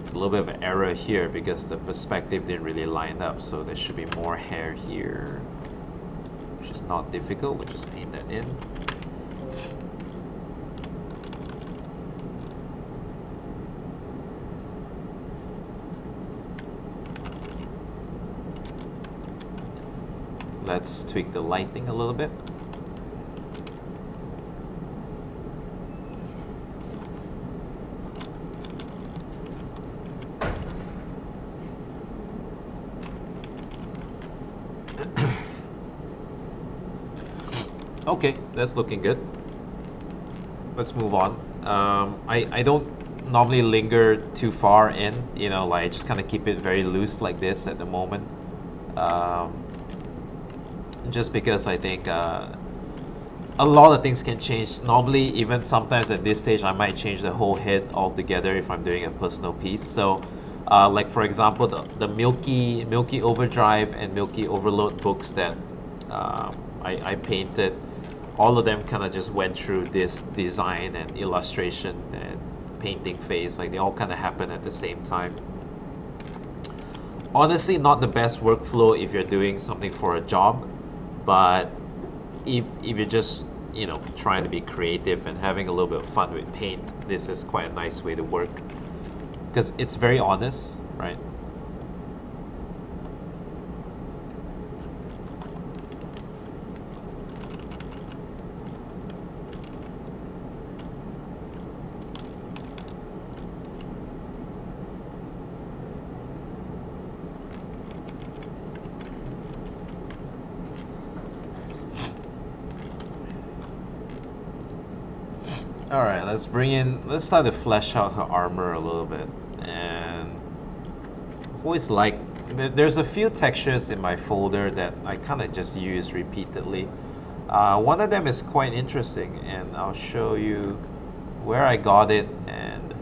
A: It's a little bit of an error here because the perspective didn't really line up, so there should be more hair here, which is not difficult. We'll just paint that in. Let's tweak the lighting a little bit. Okay, that's looking good. Let's move on. I don't normally linger too far in, you know, like just kind of keep it very loose like this at the moment. Just because I think a lot of things can change. Normally, even sometimes at this stage, I might change the whole head altogether if I'm doing a personal piece. So, like for example, the Milky Overdrive and Milky Overload books that I painted, all of them kind of just went through this design and illustration and painting phase. Like they all kind of happen at the same time. Honestly, not the best workflow if you're doing something for a job, but if you're just, you know, trying to be creative and having a little bit of fun with paint, this is quite a nice way to work because it's very honest, right? All right, let's start to flesh out her armor a little bit. And I've always liked, there's a few textures in my folder that I kind of just use repeatedly. One of them is quite interesting, and I'll show you where I got it. And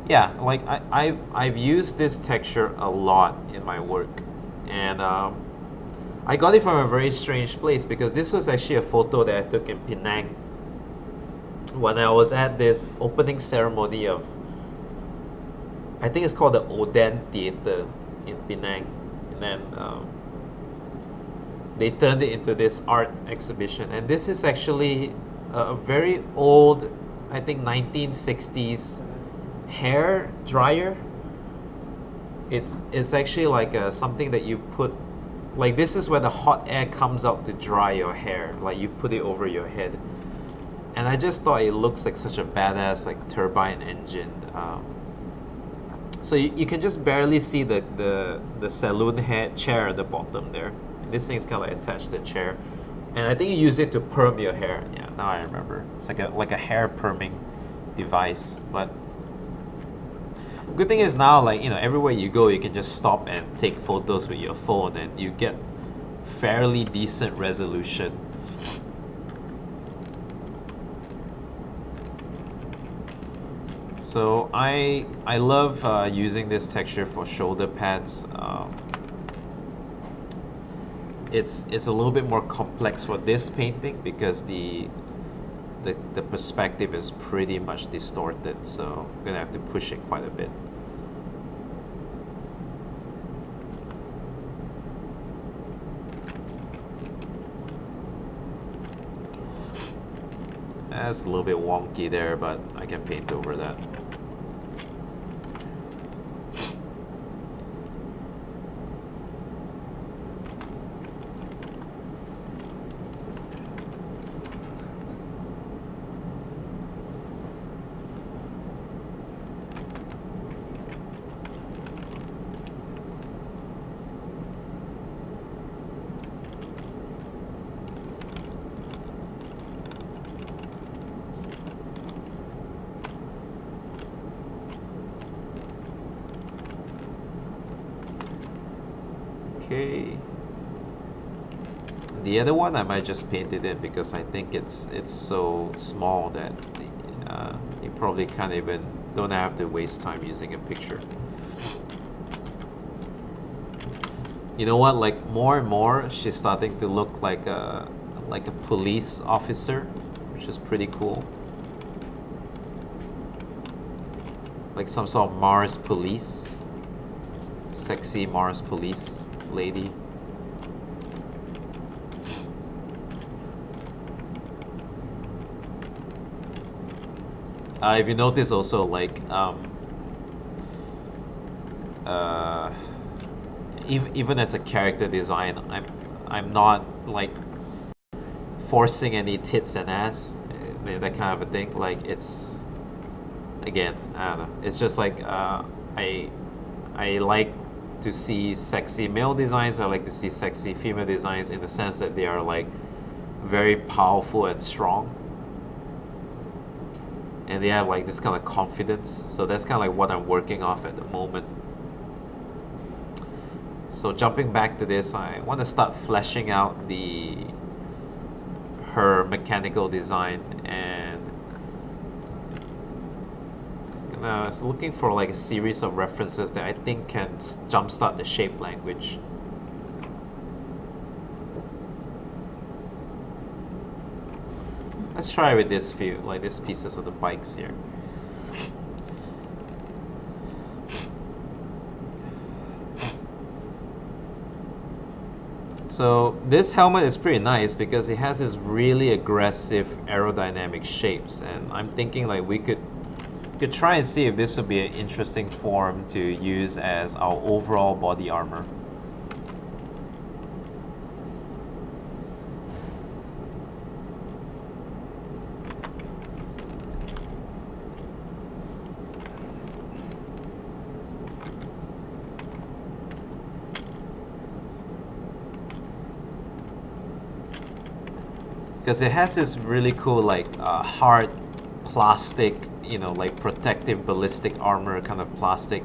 A: yeah, like I've used this texture a lot in my work, and I got it from a very strange place because this was actually a photo that I took in Penang when I was at this opening ceremony of, I think it's called the Oden Theater in Penang, and then they turned it into this art exhibition. And this is actually a very old, I think 1960s hair dryer. It's actually like something that you put, like this is where the hot air comes out to dry your hair, like you put it over your head. And I just thought it looks like such a badass like turbine engine. So you can just barely see the saloon head chair at the bottom there. This thing's kind of like attached to the chair, and I think you use it to perm your hair. Yeah, now I remember. It's like a hair perming device. But good thing is now, like, you know, everywhere you go, you can just stop and take photos with your phone, and you get fairly decent resolution. So I love using this texture for shoulder pads. It's a little bit more complex for this painting because the perspective is pretty much distorted, so I'm gonna have to push it quite a bit. That's a little bit wonky there, but I can paint over that. Okay. The other one I might just paint it in because I think it's so small that you probably can't even, don't have to waste time using a picture. You know what? Like more and more, she's starting to look like a police officer, which is pretty cool. Like some sort of Mars police, sexy Mars police lady. If you notice also, like even as a character design, I'm not like forcing any tits and ass, that kind of a thing. Like it's, again, I don't know. It's just like I like to see sexy male designs. I like to see sexy female designs in the sense that they are like very powerful and strong, and they have like this kind of confidence. So that's kind of like what I'm working off at the moment. So jumping back to this, I want to start fleshing out her mechanical design, and looking for like a series of references that I think can jumpstart the shape language. Let's try with this few, like these pieces of the bikes here. So this helmet is pretty nice because it has this really aggressive aerodynamic shapes, and I'm thinking like we could try and see if this would be an interesting form to use as our overall body armor. Because it has this really cool like hard plastic, you know, like protective ballistic armor kind of plastic,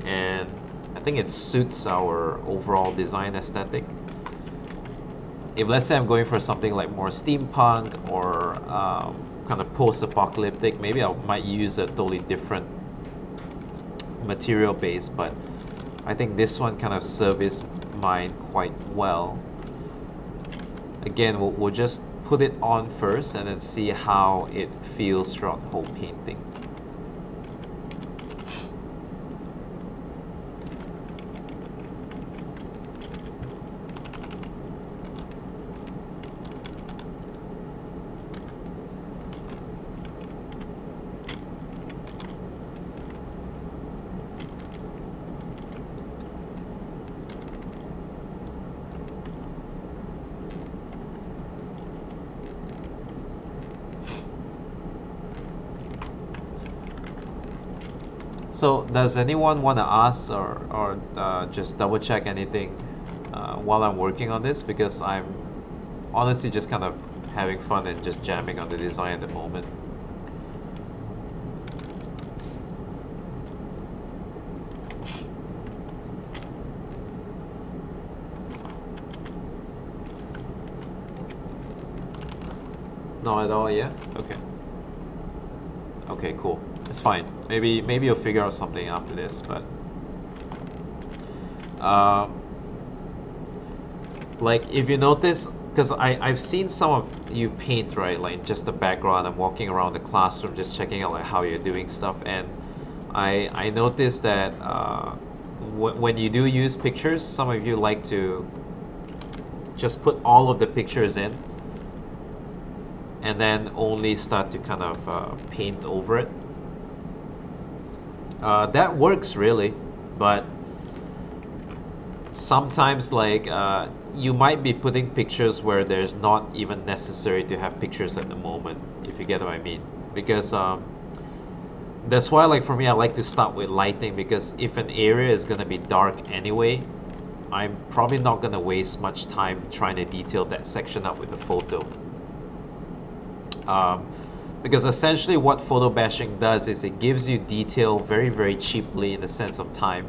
A: and I think it suits our overall design aesthetic. If let's say I'm going for something like more steampunk or kind of post-apocalyptic, maybe I might use a totally different material base, but I think this one kind of serviced mine quite well. Again, we'll just put it on first and then see how it feels throughout the whole painting. So does anyone want to ask or just double check anything while I'm working on this? Because I'm honestly just kind of having fun and just jamming on the design at the moment. Not at all, yeah? Okay. Okay, cool. It's fine. Maybe you'll figure out something after this, but uh, like if you notice, because I've seen some of you paint, right? Like just the background. I'm walking around the classroom just checking out like how you're doing stuff, and I noticed that when you do use pictures, some of you like to just put all of the pictures in and then only start to kind of paint over it. That works really, but sometimes like you might be putting pictures where there's not even necessary to have pictures at the moment, if you get what I mean. Because that's why, like for me, I like to start with lighting, because if an area is gonna be dark anyway, I'm probably not gonna waste much time trying to detail that section up with a photo. Because essentially what photo bashing does is it gives you detail very, very cheaply in the sense of time.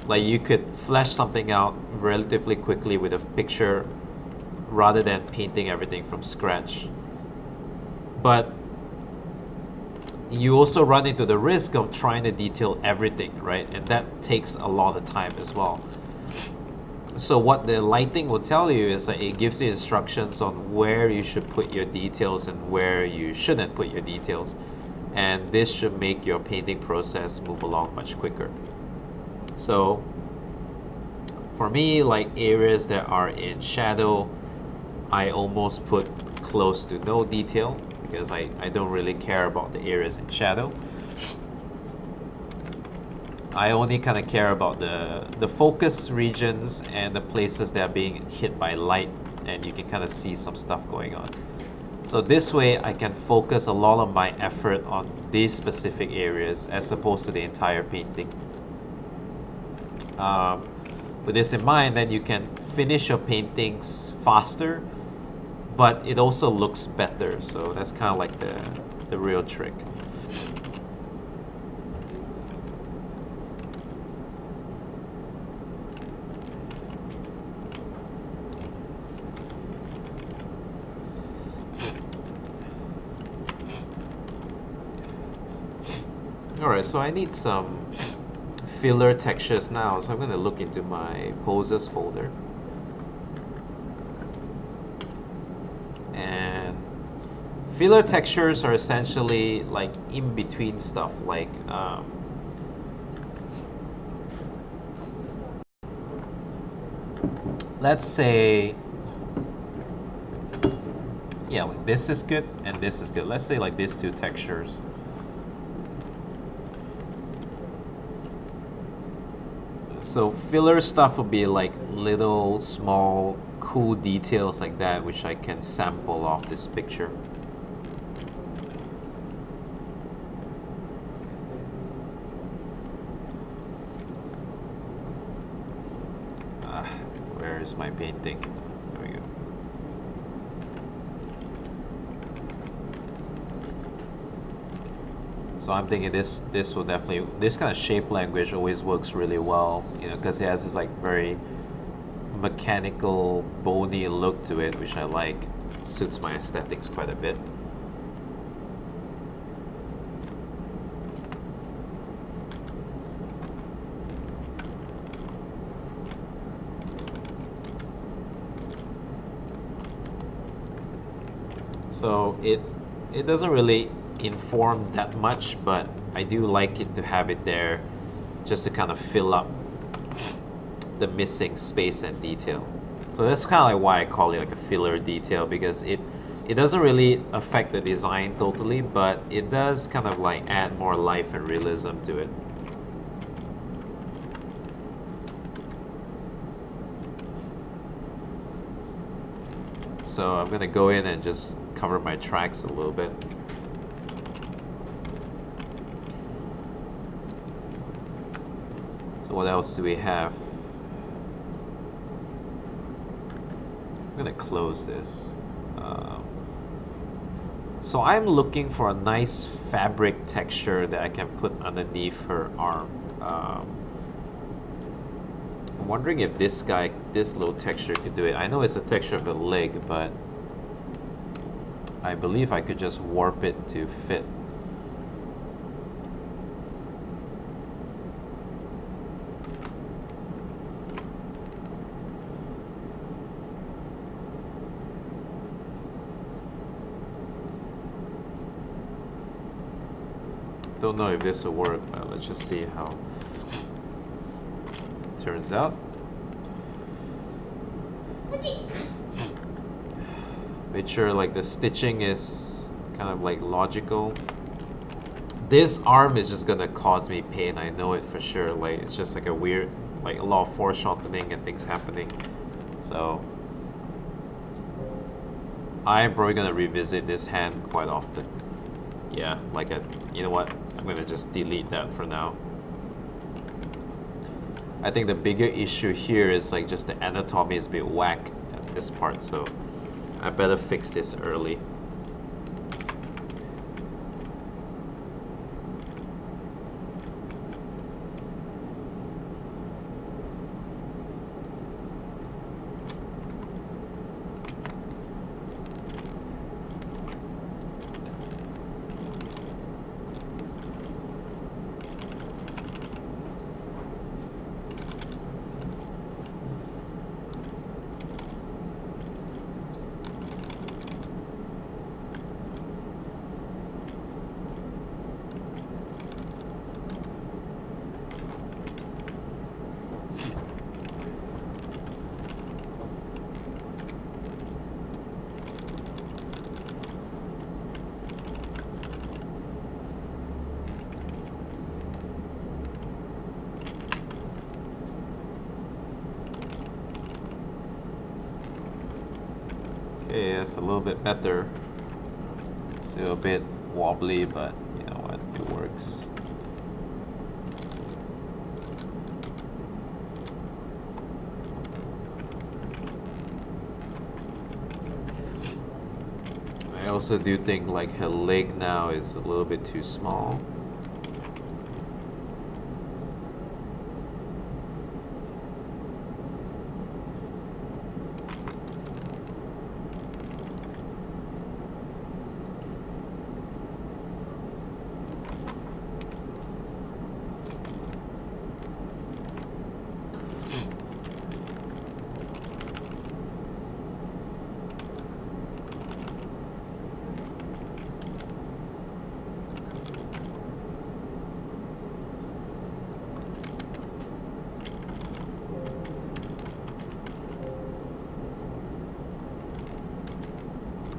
A: Like you could flesh something out relatively quickly with a picture rather than painting everything from scratch. But you also run into the risk of trying to detail everything, right? And that takes a lot of time as well. So what the lighting will tell you is that it gives you instructions on where you should put your details and where you shouldn't put your details. And this should make your painting process move along much quicker. So for me, like areas that are in shadow, I almost put close to no detail because I don't really care about the areas in shadow. I only kind of care about the focus regions and the places that are being hit by light, and you can kind of see some stuff going on. So this way I can focus a lot of my effort on these specific areas as opposed to the entire painting. With this in mind, then you can finish your paintings faster, but it also looks better. So that's kind of like the real trick. Alright, so I need some filler textures now, so I'm going to look into my poses folder. And filler textures are essentially like in between stuff, like let's say, yeah, like this is good and this is good. Let's say like these two textures. So filler stuff will be like little small cool details like that, which I can sample off this picture. Where is my painting? There we go. So I'm thinking this will definitely, this kind of shape language always works really well, you know, because it has this like very mechanical, bony look to it, which I like. It suits my aesthetics quite a bit. So it doesn't really inform that much, but I do like it to have it there just to kind of fill up the missing space and detail. So that's kind of like why I call it like a filler detail, because it doesn't really affect the design totally, but it does kind of like add more life and realism to it. So I'm gonna go in and just cover my tracks a little bit. So what else do we have? I'm gonna close this. So I'm looking for a nice fabric texture that I can put underneath her arm. I'm wondering if this little texture could do it. I know it's a texture of the leg, but I believe I could just warp it to fit. Don't know if this will work, but let's just see how it turns out. Make sure like the stitching is kind of like logical. This arm is just gonna cause me pain, I know it for sure. Like it's just like a weird, like a lot of foreshortening and things happening. So I'm probably gonna revisit this hand quite often. Yeah, like you know what? I'm gonna just delete that for now. I think the bigger issue here is like just the anatomy is a bit whack at this part, so I better fix this early. Okay, that's a little bit better. Still a bit wobbly, but you know what, it works. I also do think like her leg now is a little bit too small.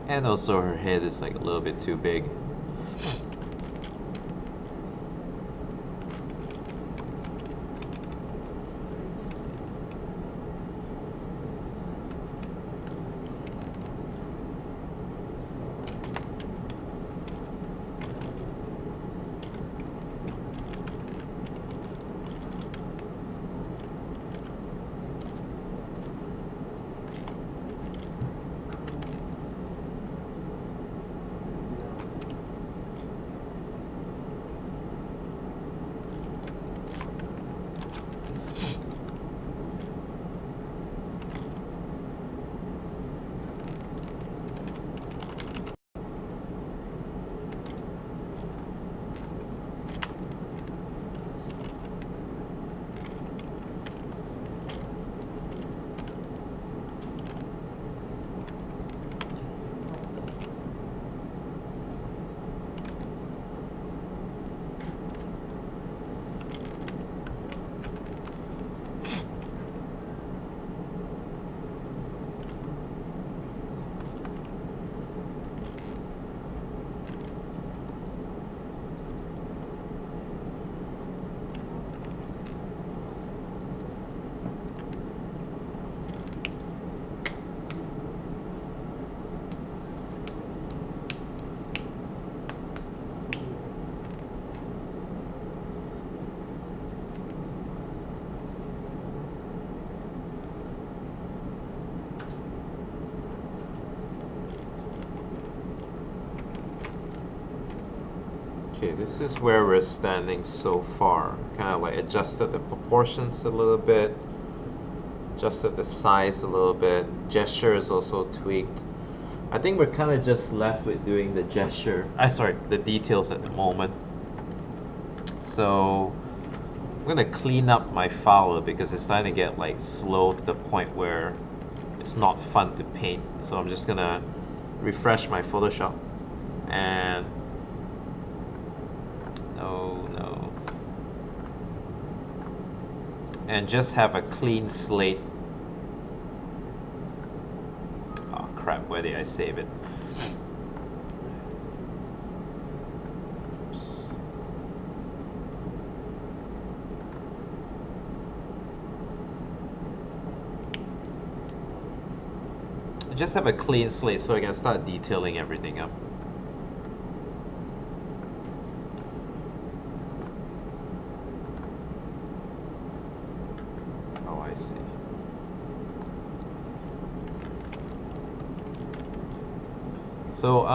A: And also her head is like a little bit too big. Okay, this is where we're standing so far. Kind of like adjusted the proportions a little bit, adjusted the size a little bit. Gesture is also tweaked. I think we're kind of just left with doing the gesture. Sorry, the details at the moment. So I'm gonna clean up my file because it's starting to get like slow to the point where it's not fun to paint. So I'm just gonna refresh my Photoshop and no, and just have a clean slate. Oh crap, where did I save it? Oops. Just have a clean slate so I can start detailing everything up. Oh, I see. So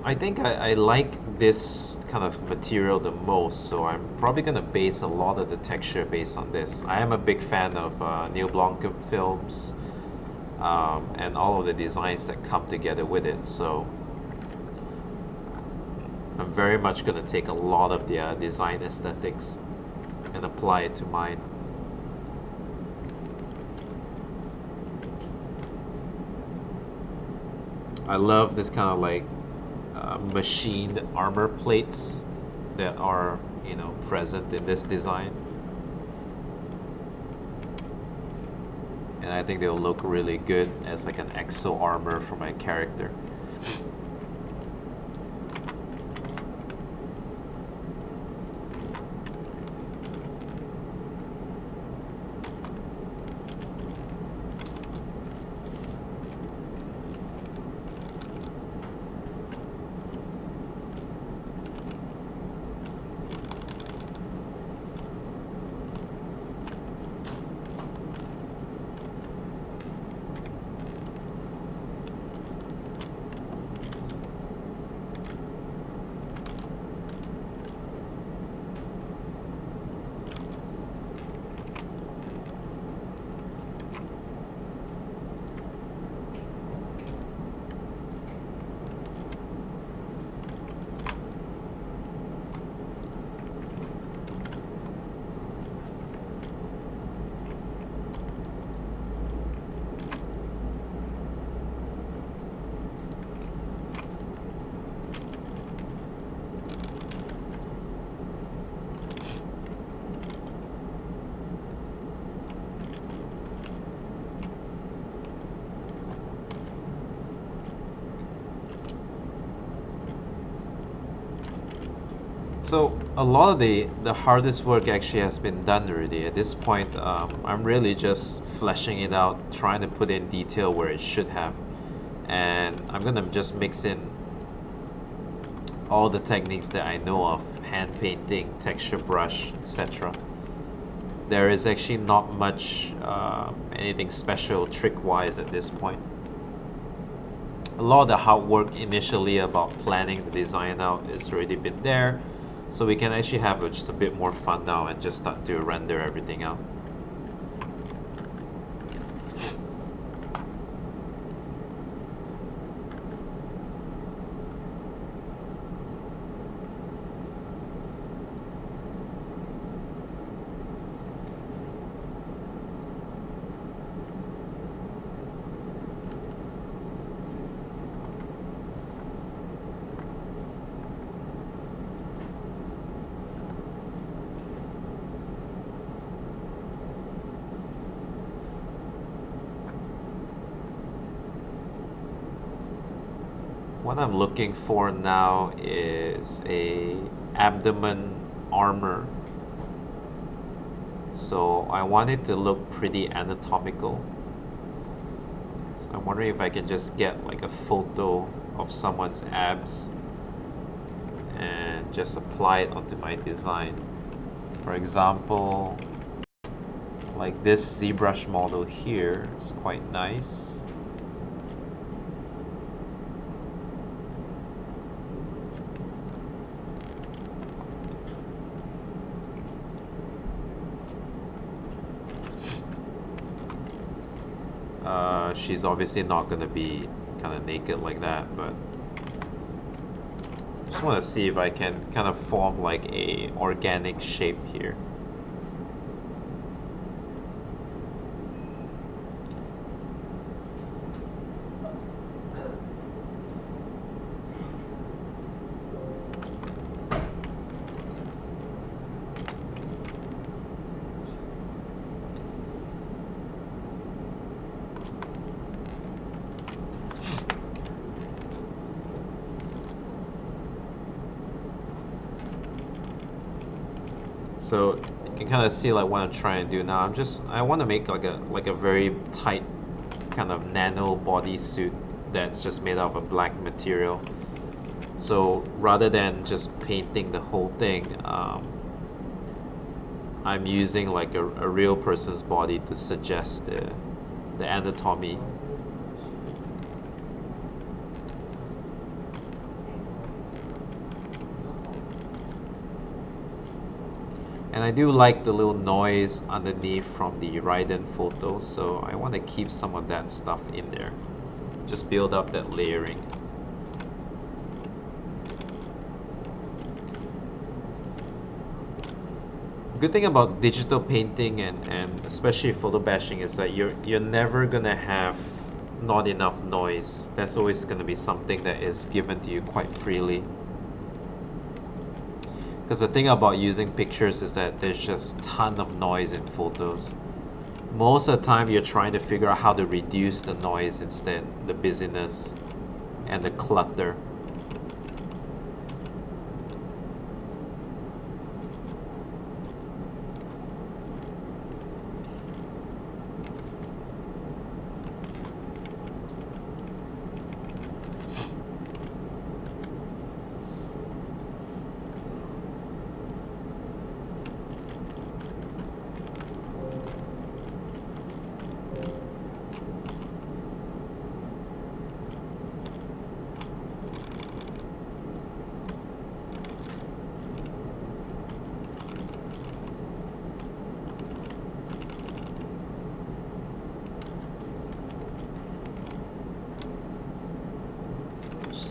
A: I think I like this kind of material the most, so I'm probably gonna base a lot of the texture based on this. I am a big fan of Neil Blomkamp films and all of the designs that come together with it. So I'm very much gonna take a lot of the design aesthetics and apply it to mine. I love this kind of like machined armor plates that are, you know, present in this design. And I think they'll look really good as like an exo armor for my character. So a lot of the hardest work actually has been done already. At this point, I'm really just fleshing it out, trying to put in detail where it should have. And I'm gonna just mix in all the techniques that I know of, hand painting, texture brush, etc. There is actually not much anything special trick-wise at this point. A lot of the hard work initially about planning the design out has already been there. So we can actually have just a bit more fun now and just start to render everything out. What I'm looking for now is a abdomen armor. So I want it to look pretty anatomical. So I'm wondering if I can just get like a photo of someone's abs and just apply it onto my design. For example, like this ZBrush model here is quite nice. She's obviously not gonna be kind of naked like that, but just want to see if I can kind of form like a organic shape here. So you can kind of see like what I'm trying to do now. I want to make like a very tight kind of nano bodysuit that's just made out of a black material. So rather than just painting the whole thing, I'm using like a real person's body to suggest the anatomy. And I do like the little noise underneath from the Raiden photos, so I want to keep some of that stuff in there. Just build up that layering. Good thing about digital painting and especially photo bashing is that you're never gonna have not enough noise. That's always gonna be something that is given to you quite freely. Because the thing about using pictures is that there's just a ton of noise in photos. Most of the time you're trying to figure out how to reduce the noise instead, the busyness and the clutter.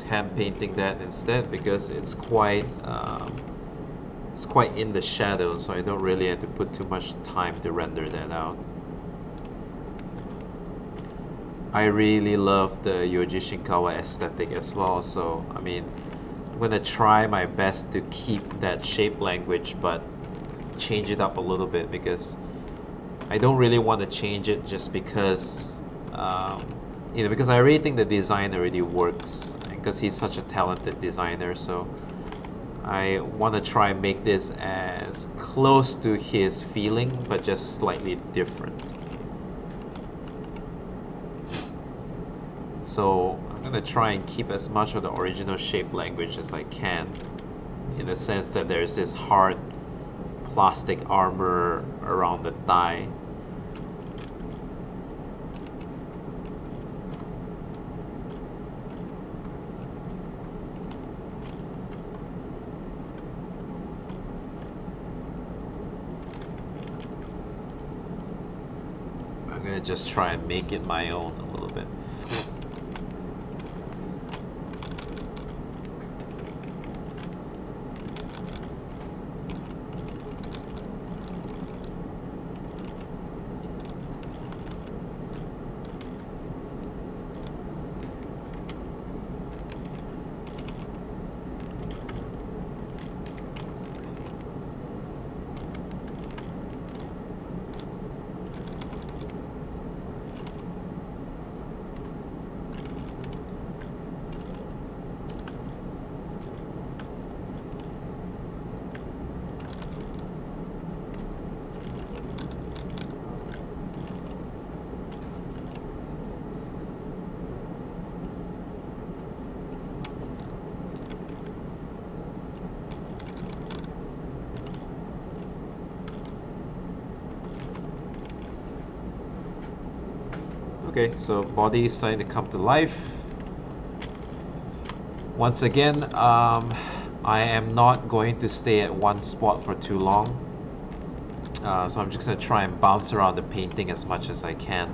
A: Hand painting that instead because it's quite in the shadow, so I don't really have to put too much time to render that out. I really love the Yoji Shinkawa aesthetic as well, so I mean I'm gonna try my best to keep that shape language but change it up a little bit because I don't really want to change it just because because I already think the design already works because he's such a talented designer, so I want to try and make this as close to his feeling but just slightly different. So I'm going to try and keep as much of the original shape language as I can, in the sense that there's this hard plastic armor around the thigh. I'm gonna just try and make it my own a little bit. Okay, so body is starting to come to life. Once again, I am not going to stay at one spot for too long. So I'm just going to try and bounce around the painting as much as I can.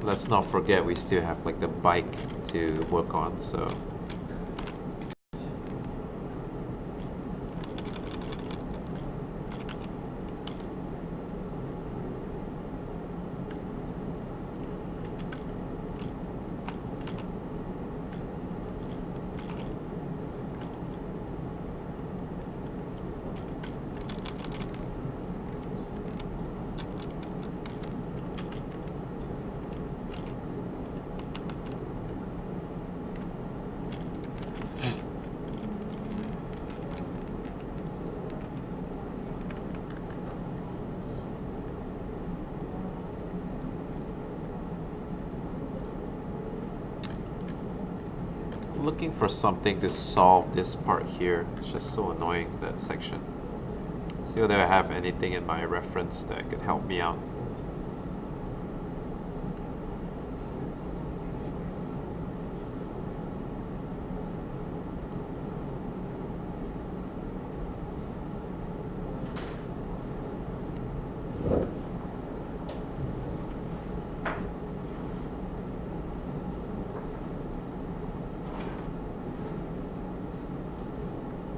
A: let's not forget we still have like the bike to work on, so looking for something to solve this part here. It's just so annoying, that section. See whether I have anything in my reference that could help me out.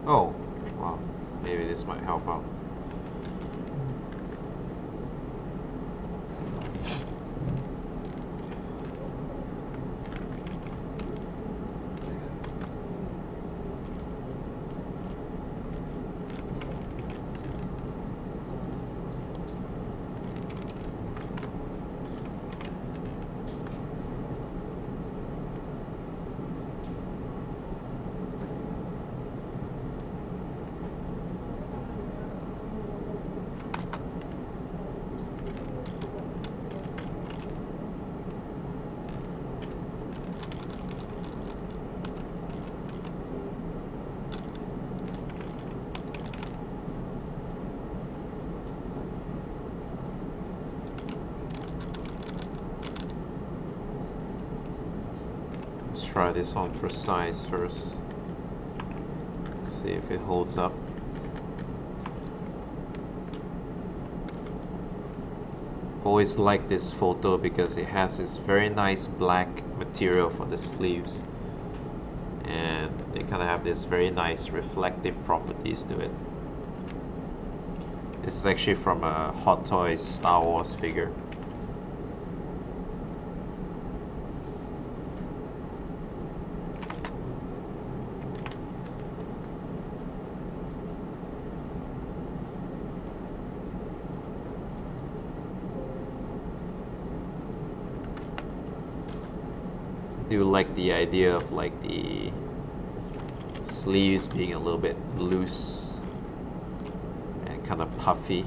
A: Oh, well, maybe this might help out. Let's try this on for size first. See if it holds up. I've always liked this photo because it has this very nice black material for the sleeves, and they kind of have this very nice reflective properties to it. This is actually from a Hot Toys Star Wars figure. I do like the idea of like the sleeves being a little bit loose and kind of puffy.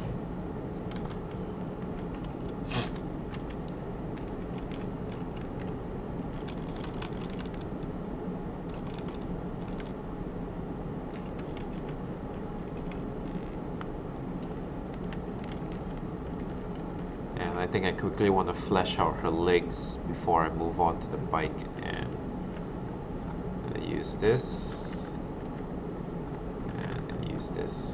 A: And I think I quickly want to flesh out her legs before I move on to the bike, and I'm going to use this and use this.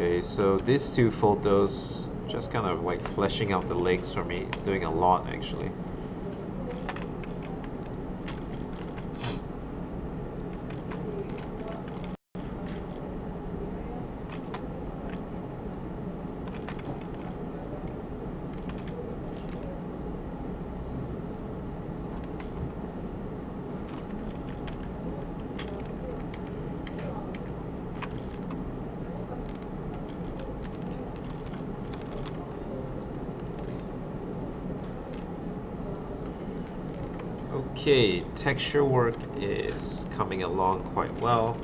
A: Okay, so these two photos, just kind of like fleshing out the legs for me. It's doing a lot actually. Okay, texture work is coming along quite well.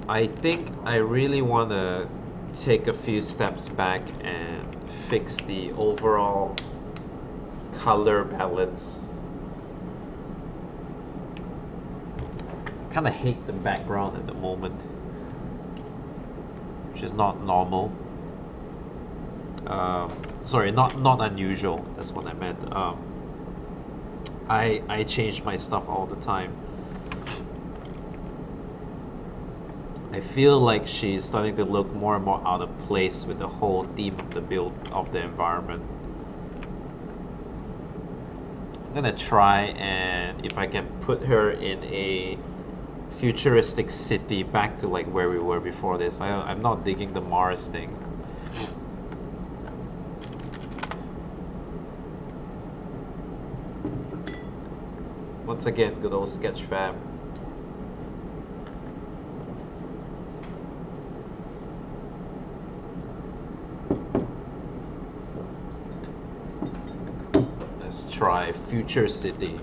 A: I think I really want to take a few steps back and fix the overall color balance. Kind of hate the background at the moment, which is not normal. Sorry, not unusual. That's what I meant. I change my stuff all the time. I feel like she's starting to look more and more out of place with the whole theme of the build of the environment. I'm gonna try, and if I can put her in a futuristic city back to like where we were before this. I'm not digging the Mars thing. Once again, good old sketchfab. Let's try future city.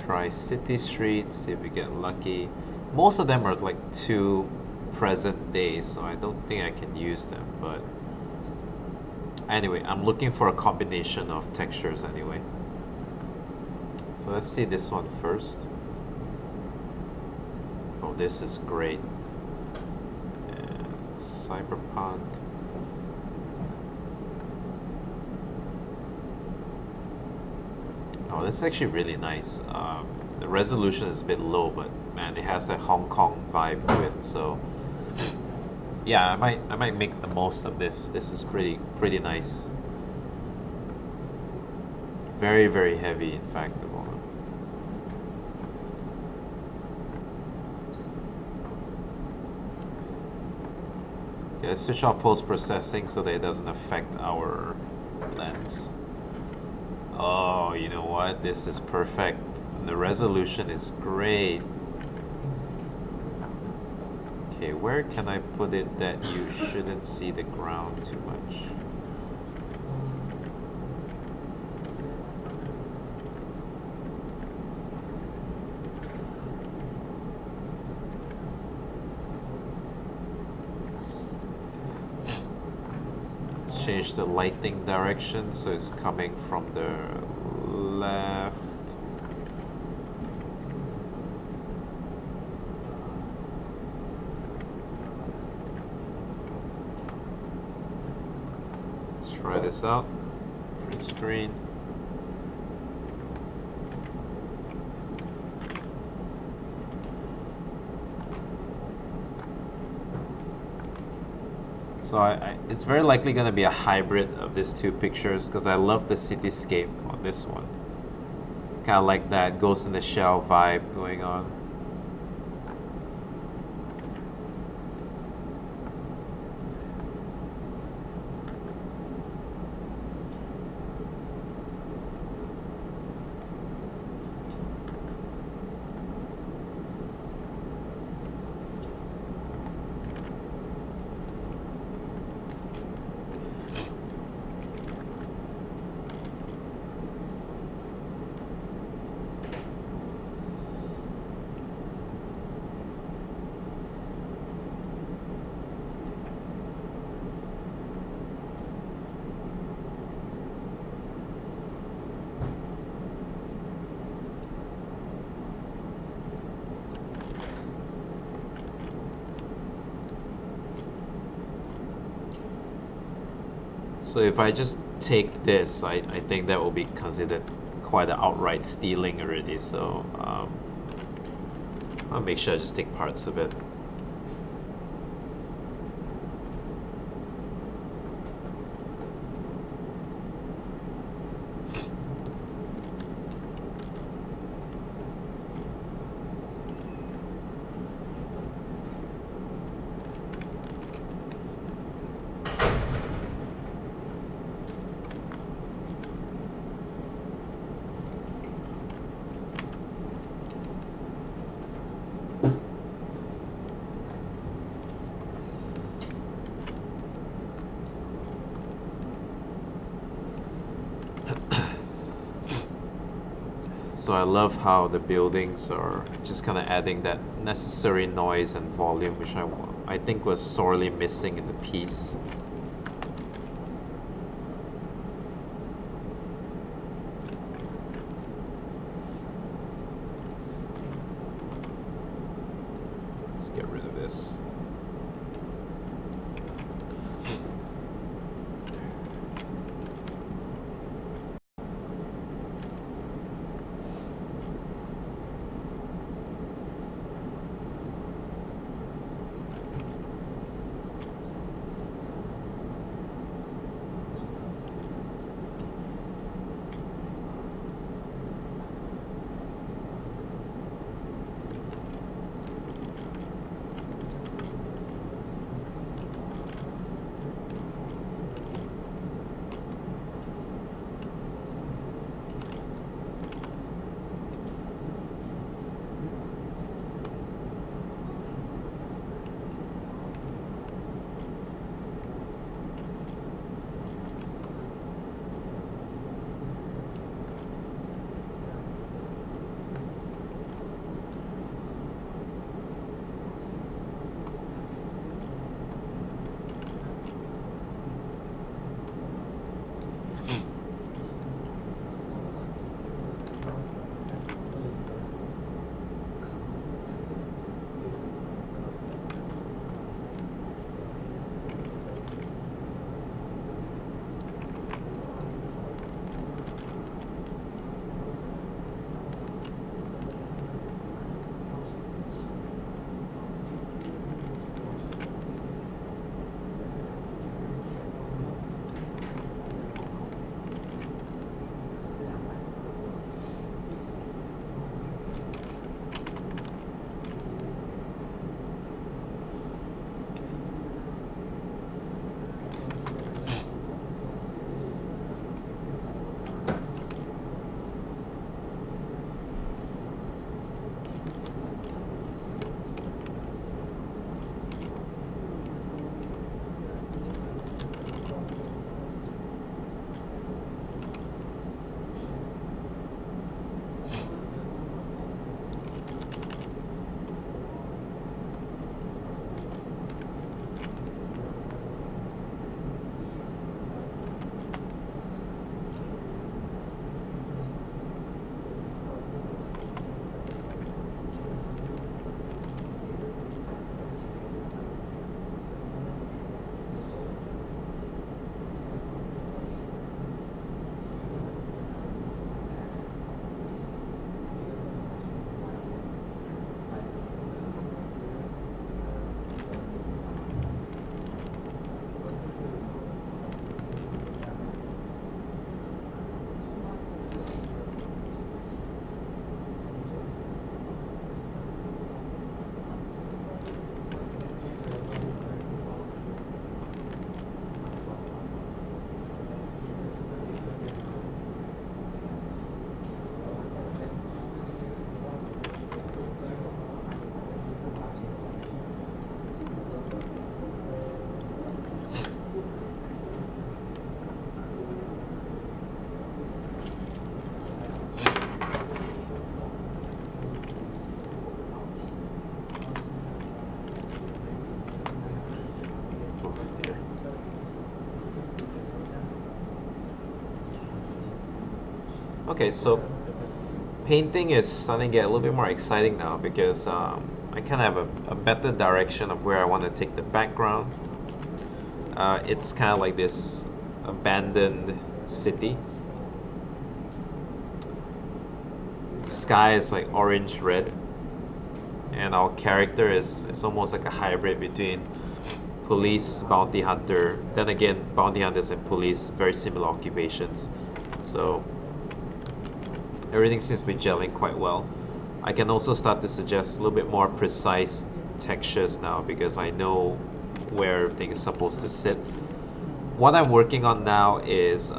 A: Try city street, see if we get lucky. Most of them are like too present day, so I don't think I can use them, but anyway, I'm looking for a combination of textures anyway. So let's see this one first. Oh, this is great. And cyberpunk. Oh, this is actually really nice. The resolution is a bit low, but man, it has that Hong Kong vibe to it. So yeah, I might make the most of this. This is pretty nice. Very heavy, in fact. The moment. Okay, let's switch off post processing so that it doesn't affect our lens. Oh, you know what? This is perfect. The resolution is great. Okay, where can I put it that you shouldn't see the ground too much? Change the lighting direction so it's coming from the left. Let's try this out. Print screen. So it's very likely going to be a hybrid of these two pictures because I love the cityscape on this one. Kind of like that Ghost in the Shell vibe going on. So if I just take this, I think that will be considered quite an outright stealing already. So I'll make sure I just take parts of it. So I love how the buildings are just kind of adding that necessary noise and volume, which I think was sorely missing in the piece. Let's get rid of this. Okay, so painting is starting to get a little bit more exciting now because I kind of have a better direction of where I want to take the background. It's kind of like this abandoned city. Sky is like orange red, and our character is it's almost like a hybrid between police, bounty hunter. Then again, bounty hunters and police, very similar occupations. So everything seems to be gelling quite well. I can also start to suggest a little bit more precise textures now because I know where everything is supposed to sit. What I'm working on now is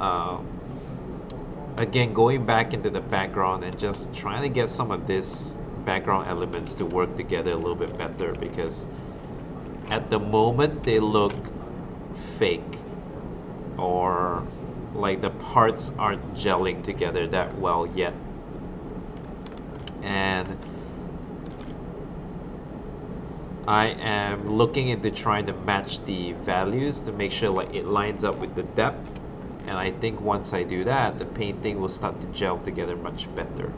A: again going back into the background and just trying to get some of these background elements to work together a little bit better, because at the moment they look fake, or like the parts aren't gelling together that well yet. And I am looking into trying to match the values to make sure like it lines up with the depth. And I think once I do that, the painting will start to gel together much better.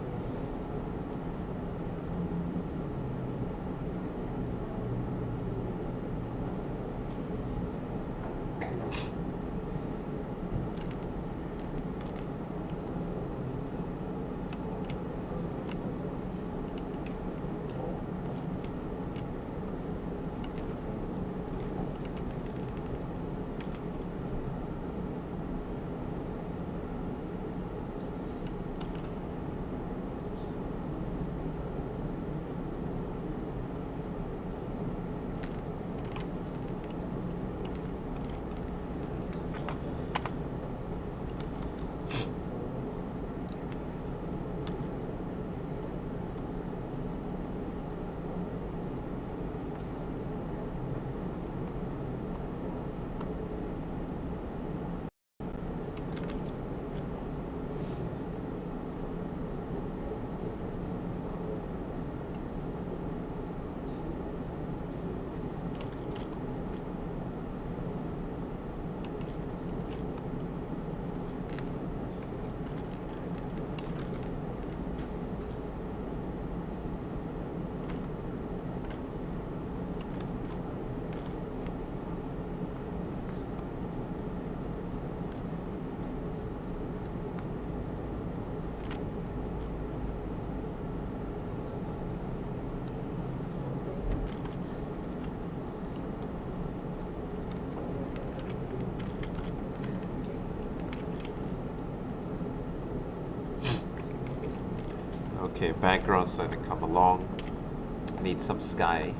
A: Okay, background's starting to come along. Need some sky.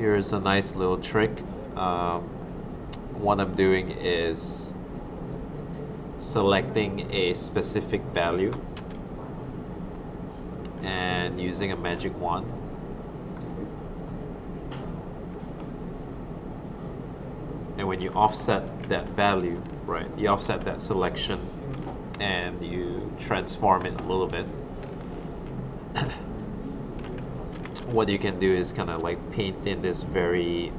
A: Here's a nice little trick. What I'm doing is selecting a specific value and using a magic wand. And when you offset that value, right, you offset that selection and you transform it a little bit. What you can do is kind of like paint in this very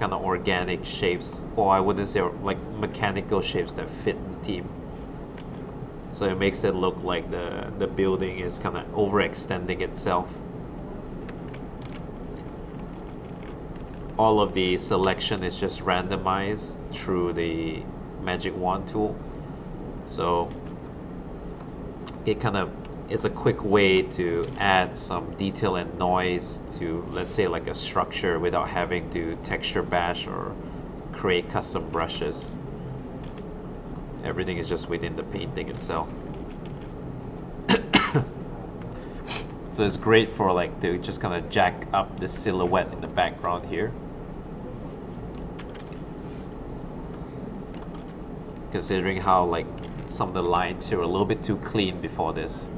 A: kind of organic shapes, or I wouldn't say like mechanical shapes that fit the theme. So it makes it look like the building is kind of overextending itself. All of the selection is just randomized through the magic wand tool. So it kind of is a quick way to add some detail and noise to, let's say, like a structure without having to texture bash or create custom brushes. Everything is just within the painting itself. So it's great for like to just kind of jack up the silhouette in the background here. Considering how like some of the lines here are a little bit too clean before this.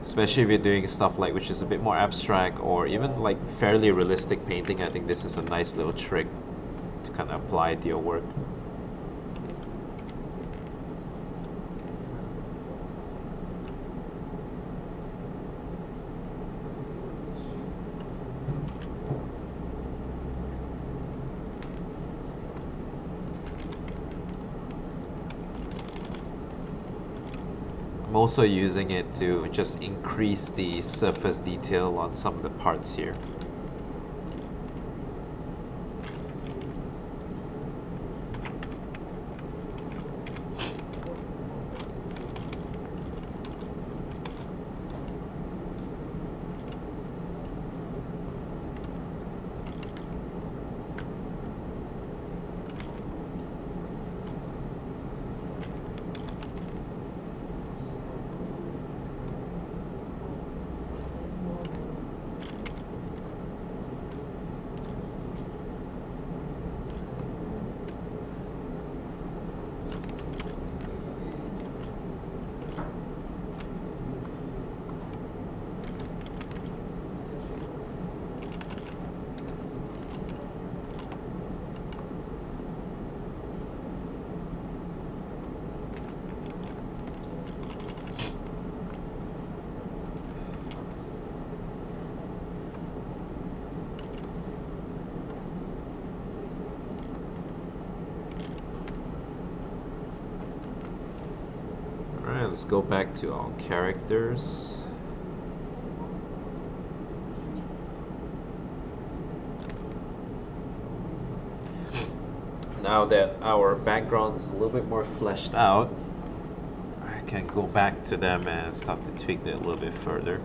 A: Especially if you're doing stuff like which is a bit more abstract or even like fairly realistic painting, I think this is a nice little trick to kind of apply to your work. I'm also using it to just increase the surface detail on some of the parts here. Let's go back to our characters. Now that our background is a little bit more fleshed out, I can go back to them and start to tweak it a little bit further.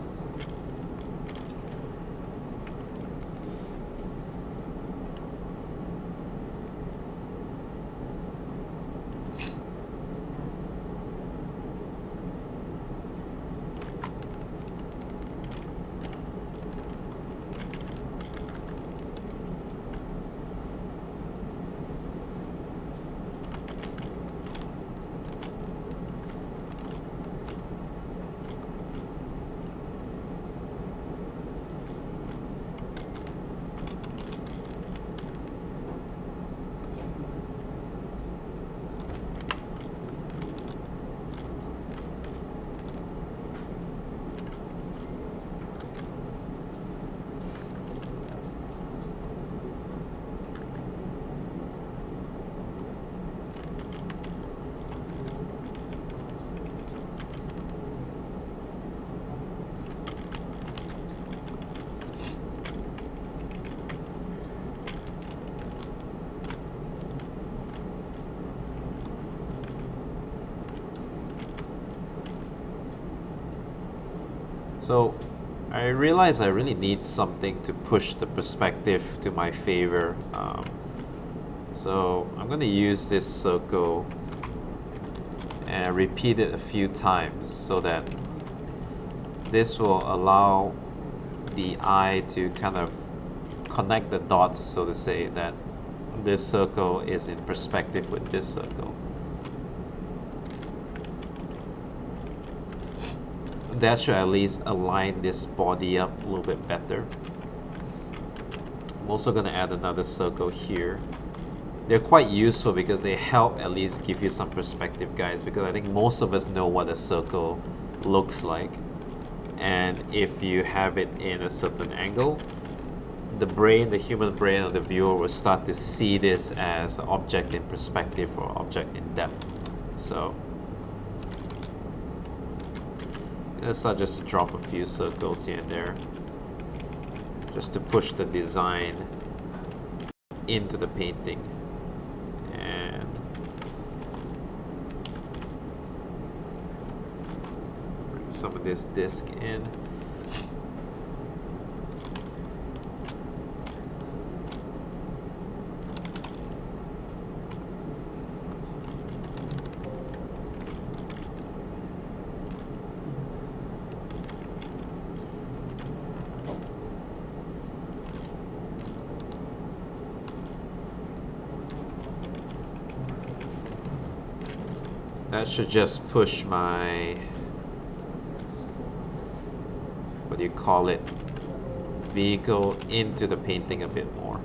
A: So I realize I really need something to push the perspective to my favor. So I'm going to use this circle and repeat it a few times so that this will allow the eye to kind of connect the dots, so to say, that this circle is in perspective with this circle. That should at least align this body up a little bit better. I'm also going to add another circle here. They're quite useful because they help at least give you some perspective, guys, because I think most of us know what a circle looks like. And if you have it in a certain angle, the brain, the human brain of the viewer will start to see this as an object in perspective or object in depth. So let's start just to drop a few circles here and there, just to push the design into the painting. And bring some of this disc in. That should just push my, what do you call it, vehicle into the painting a bit more.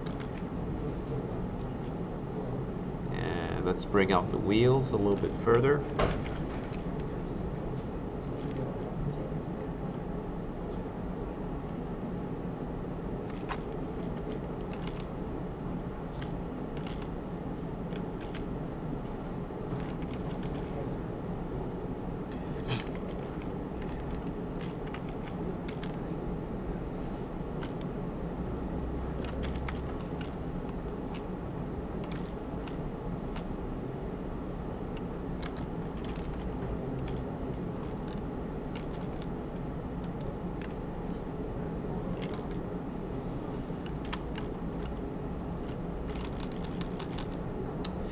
A: And let's bring out the wheels a little bit further.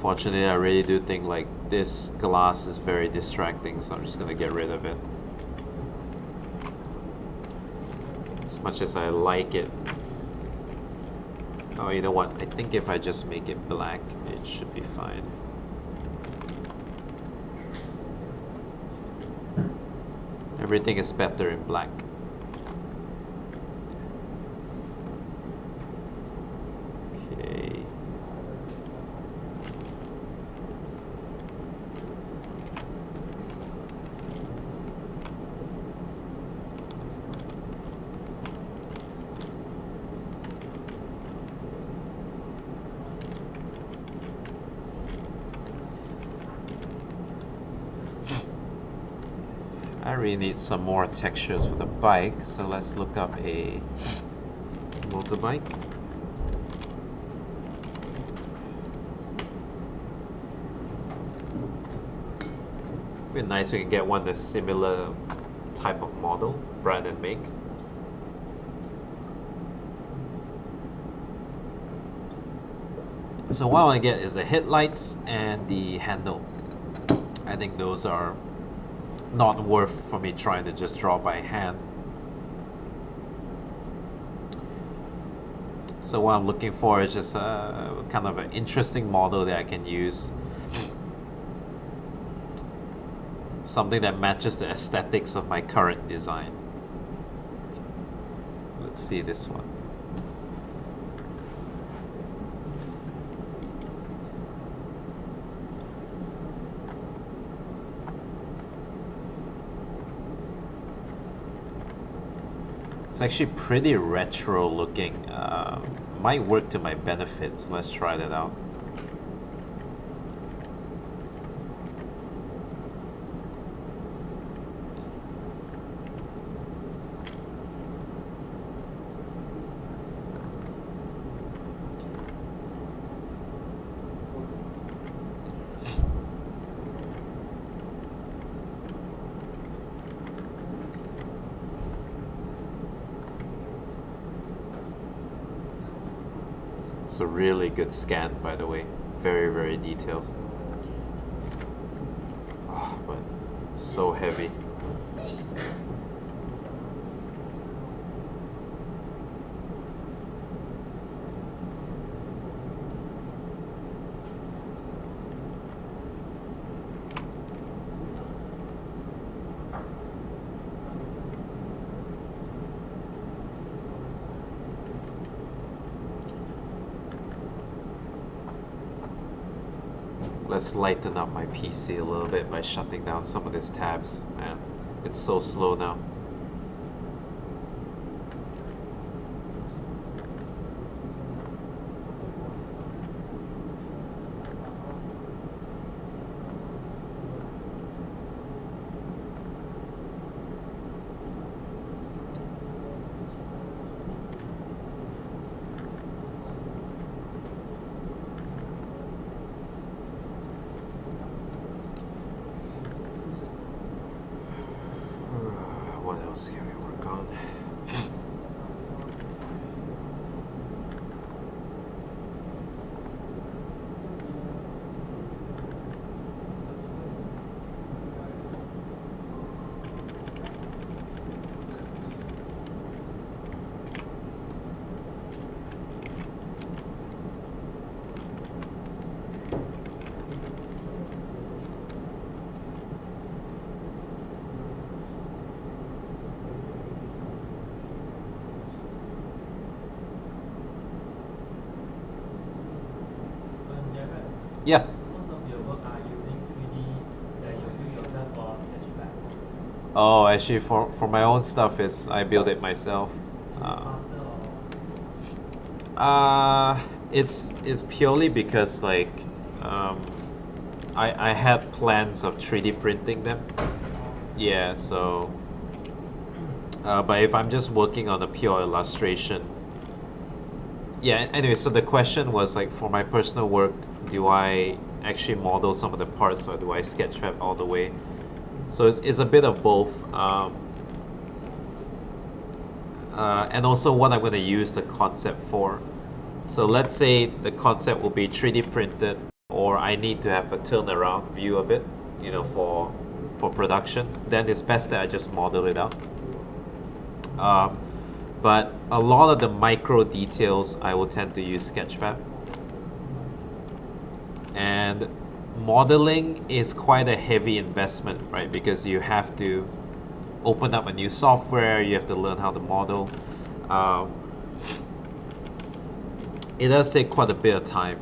A: Fortunately, I really do think like this glass is very distracting, so I'm just gonna get rid of it. As much as I like it. Oh, you know what? I think if I just make it black, it should be fine. Everything is better in black. Okay. I really need some more textures for the bike, so let's look up a motorbike. It'd be nice if we can get one that's similar type of model, brand and make. So what I want to get is the headlights and the handle. I think those are not worth for me trying to just draw by hand. So what I'm looking for is just a kind of an interesting model that I can use. Something that matches the aesthetics of my current design. Let's see this one. It's actually pretty retro looking. Might work to my benefit, so let's try that out. It's a really good scan, by the way. Very, very detailed. Oh, but so heavy. Let's lighten up my PC a little bit by shutting down some of these tabs. Man, it's so slow now. What else can we work on? Yeah.
B: Most of your work are using 3D that you do yourself or sketchfab.
A: Oh, actually, for my own stuff, I build it myself.
B: Is it faster or?
A: It's purely because like um, I had plans of 3D printing them. Yeah, so but if I'm just working on a pure illustration, yeah. Anyway, so the question was like for my personal work, do I actually model some of the parts or do I sketchfab all the way? So it's a bit of both. And also what I'm going to use the concept for. So let's say the concept will be 3D printed, or I need to have a turnaround view of it, you know, for production. Then it's best that I just model it out. But a lot of the micro details I will tend to use sketchfab. And modeling is quite a heavy investment, right? Because you have to open up a new software, you have to learn how to model. It does take quite a bit of time.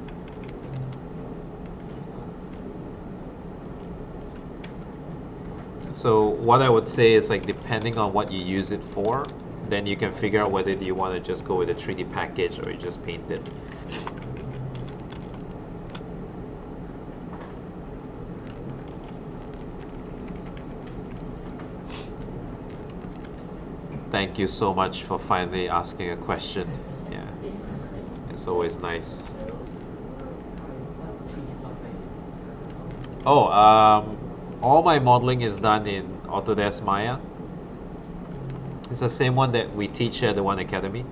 A: So what I would say is like depending on what you use it for, then you can figure out whether you want to just go with a 3D package or you just paint it. Thank you so much for finally asking a question. Yeah, it's always nice.
B: What 3D software you use?
A: Oh, all my modeling is done in Autodesk Maya. It's the same one that we teach at the One Academy.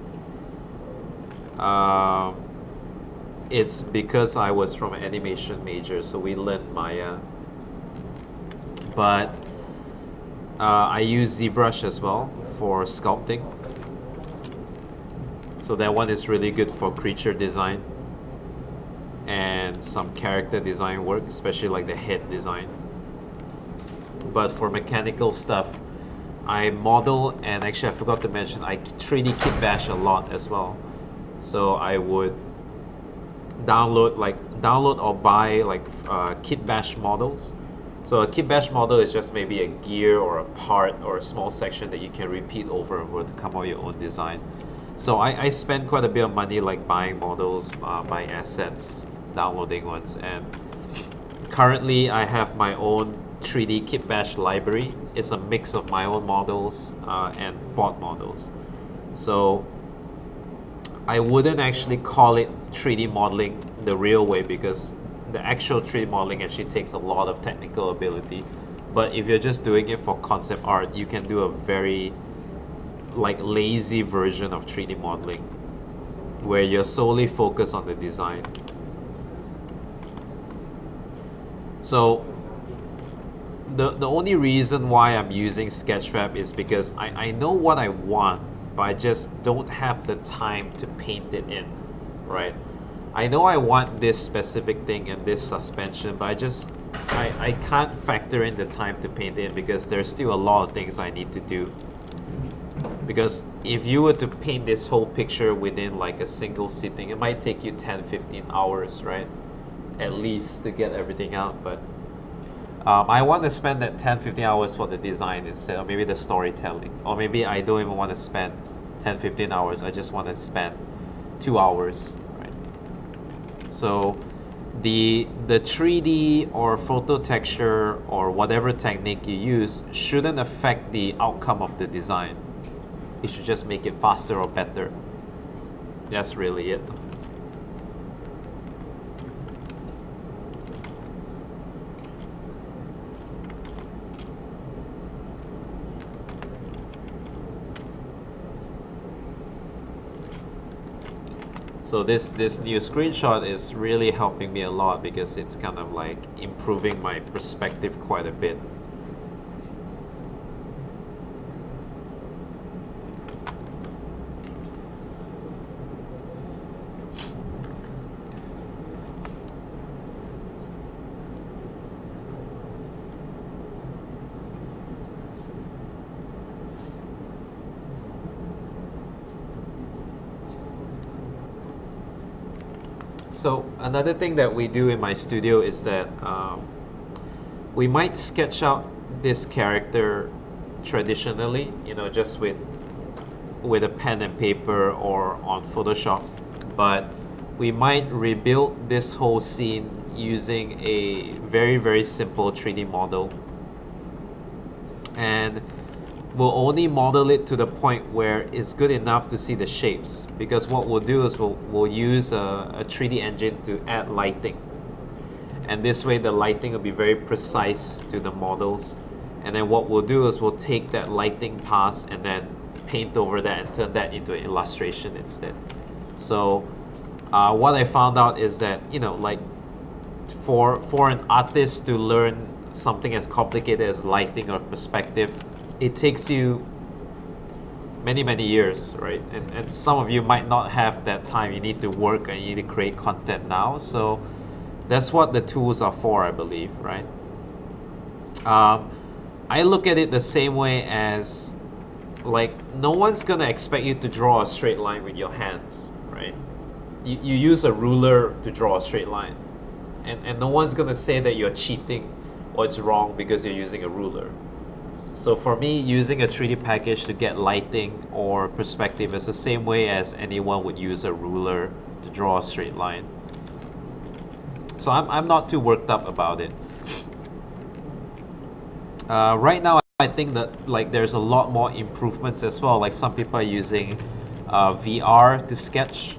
A: It's because I was from an animation major, so we learned Maya. But I use ZBrush as well for sculpting. So that one is really good for creature design and some character design work, especially like the head design. But for mechanical stuff, I model, and actually I forgot to mention, I 3D kit bash a lot as well. So I would download or buy like kit bash models. So a kit bash model is just maybe a gear or a part or a small section that you can repeat over and over to come out with your own design. So I spend quite a bit of money like buying models, buying assets, downloading ones, and currently I have my own 3D kit bash library. It's a mix of my own models and bought models. So I wouldn't actually call it 3D modeling the real way because the actual 3D modeling actually takes a lot of technical ability. But if you're just doing it for concept art, you can do a very like lazy version of 3D modeling. where you're solely focused on the design. So the only reason why I'm using sketchfab is because I know what I want, but I just don't have the time to paint it in, right? I know I want this specific thing and this suspension, but I can't factor in the time to paint it in because there's still a lot of things I need to do. Because if you were to paint this whole picture within like a single sitting, it might take you 10-15 hours, right? At least to get everything out. But I want to spend that 10-15 hours for the design instead, or maybe the storytelling. Or maybe I don't even want to spend 10-15 hours, I just want to spend 2 hours, right? So the 3D or photo texture or whatever technique you use shouldn't affect the outcome of the design. It should just make it faster or better. That's really it. So this new screenshot is really helping me a lot because it's kind of like improving my perspective quite a bit. So another thing that we do in my studio is that we might sketch out this character traditionally, just with a pen and paper or on Photoshop, but we might rebuild this whole scene using a very, very simple 3D model. And we'll only model it to the point where it's good enough to see the shapes, because what we'll do is we'll use a 3D engine to add lighting, and this way the lighting will be very precise to the models. And then what we'll do is we'll take that lighting pass and then paint over that and turn that into an illustration instead. So what I found out is that like for an artist to learn something as complicated as lighting or perspective, it takes you many years, right? And some of you might not have that time. You need to work and you need to create content now. So that's what the tools are for, I believe, right? I look at it the same way as, like, no one's gonna expect you to draw a straight line with your hands, right? You use a ruler to draw a straight line, and no one's gonna say that you're cheating or it's wrong because you're using a ruler. So for me, using a 3D package to get lighting or perspective is the same way as anyone would use a ruler to draw a straight line. So I'm not too worked up about it. Right now, I think that like there's a lot more improvements as well. Like some people are using VR to sketch,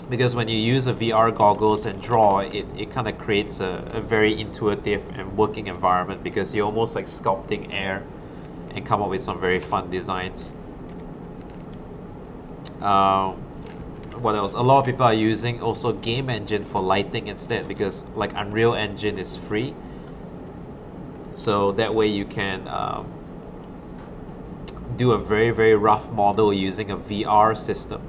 A: because when you use a VR goggles and draw, it kind of creates a very intuitive and working environment, because you're almost like sculpting air and come up with some very fun designs. What else? A lot of people are using also game engine for lighting instead, because like Unreal Engine is free. So that way you can do a very rough model using a VR system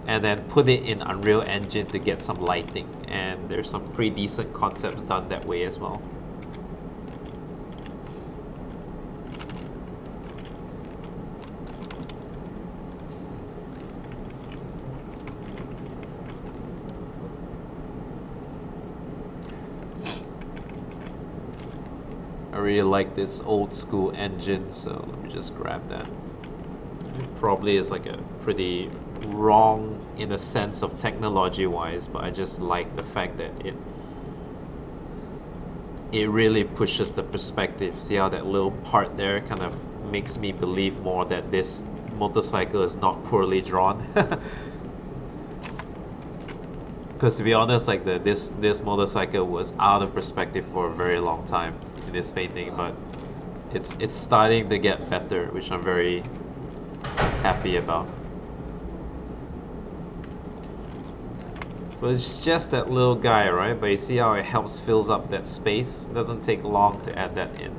A: and then put it in Unreal Engine to get some lighting. And there's some pretty decent concepts done that way as well. I really like this old school engine, so let me just grab that. It probably is like a pretty wrong in a sense of technology wise, but I just like the fact that it really pushes the perspective. See how that little part there kind of makes me believe more that this motorcycle is not poorly drawn. Because to be honest, like this motorcycle was out of perspective for a very long time in this painting, but it's starting to get better, which I'm very happy about. So it's just that little guy, right? But you see how it helps fills up that space. It doesn't take long to add that in.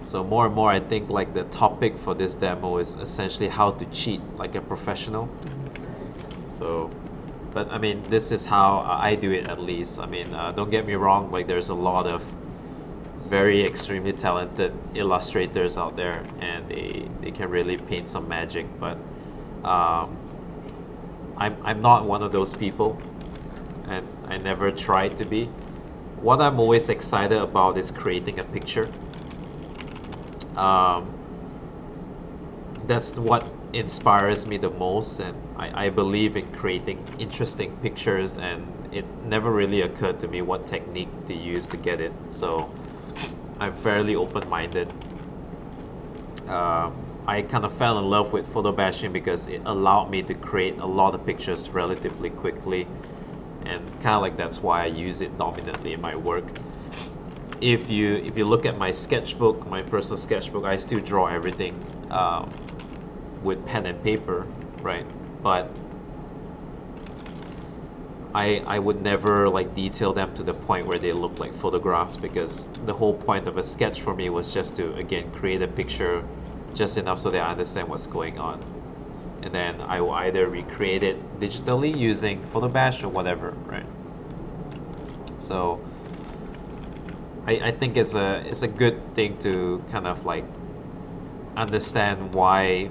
A: So more and more, I think like the topic for this demo is essentially how to cheat like a professional. So, but I mean, this is how I do it at least. I mean, don't get me wrong, like there's a lot of very extremely talented illustrators out there and they can really paint some magic, but um, I'm not one of those people and I never tried to be. What I'm always excited about is creating a picture. Um, that's what inspires me the most, and I believe in creating interesting pictures, and it never really occurred to me what technique to use to get it. So I'm fairly open-minded. I kind of fell in love with photobashing because it allowed me to create a lot of pictures relatively quickly, and kind of like that's why I use it dominantly in my work. If you look at my sketchbook, my personal sketchbook, I still draw everything with pen and paper, right? But I would never like detail them to the point where they look like photographs, because the whole point of a sketch for me was just to again create a picture just enough so that I understand what's going on, and then I will either recreate it digitally using photobash or whatever, right? So I think it's a good thing to kind of like understand why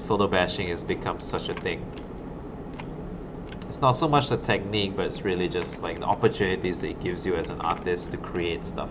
A: photobashing has become such a thing. It's not so much the technique, but it's really just like the opportunities that it gives you as an artist to create stuff.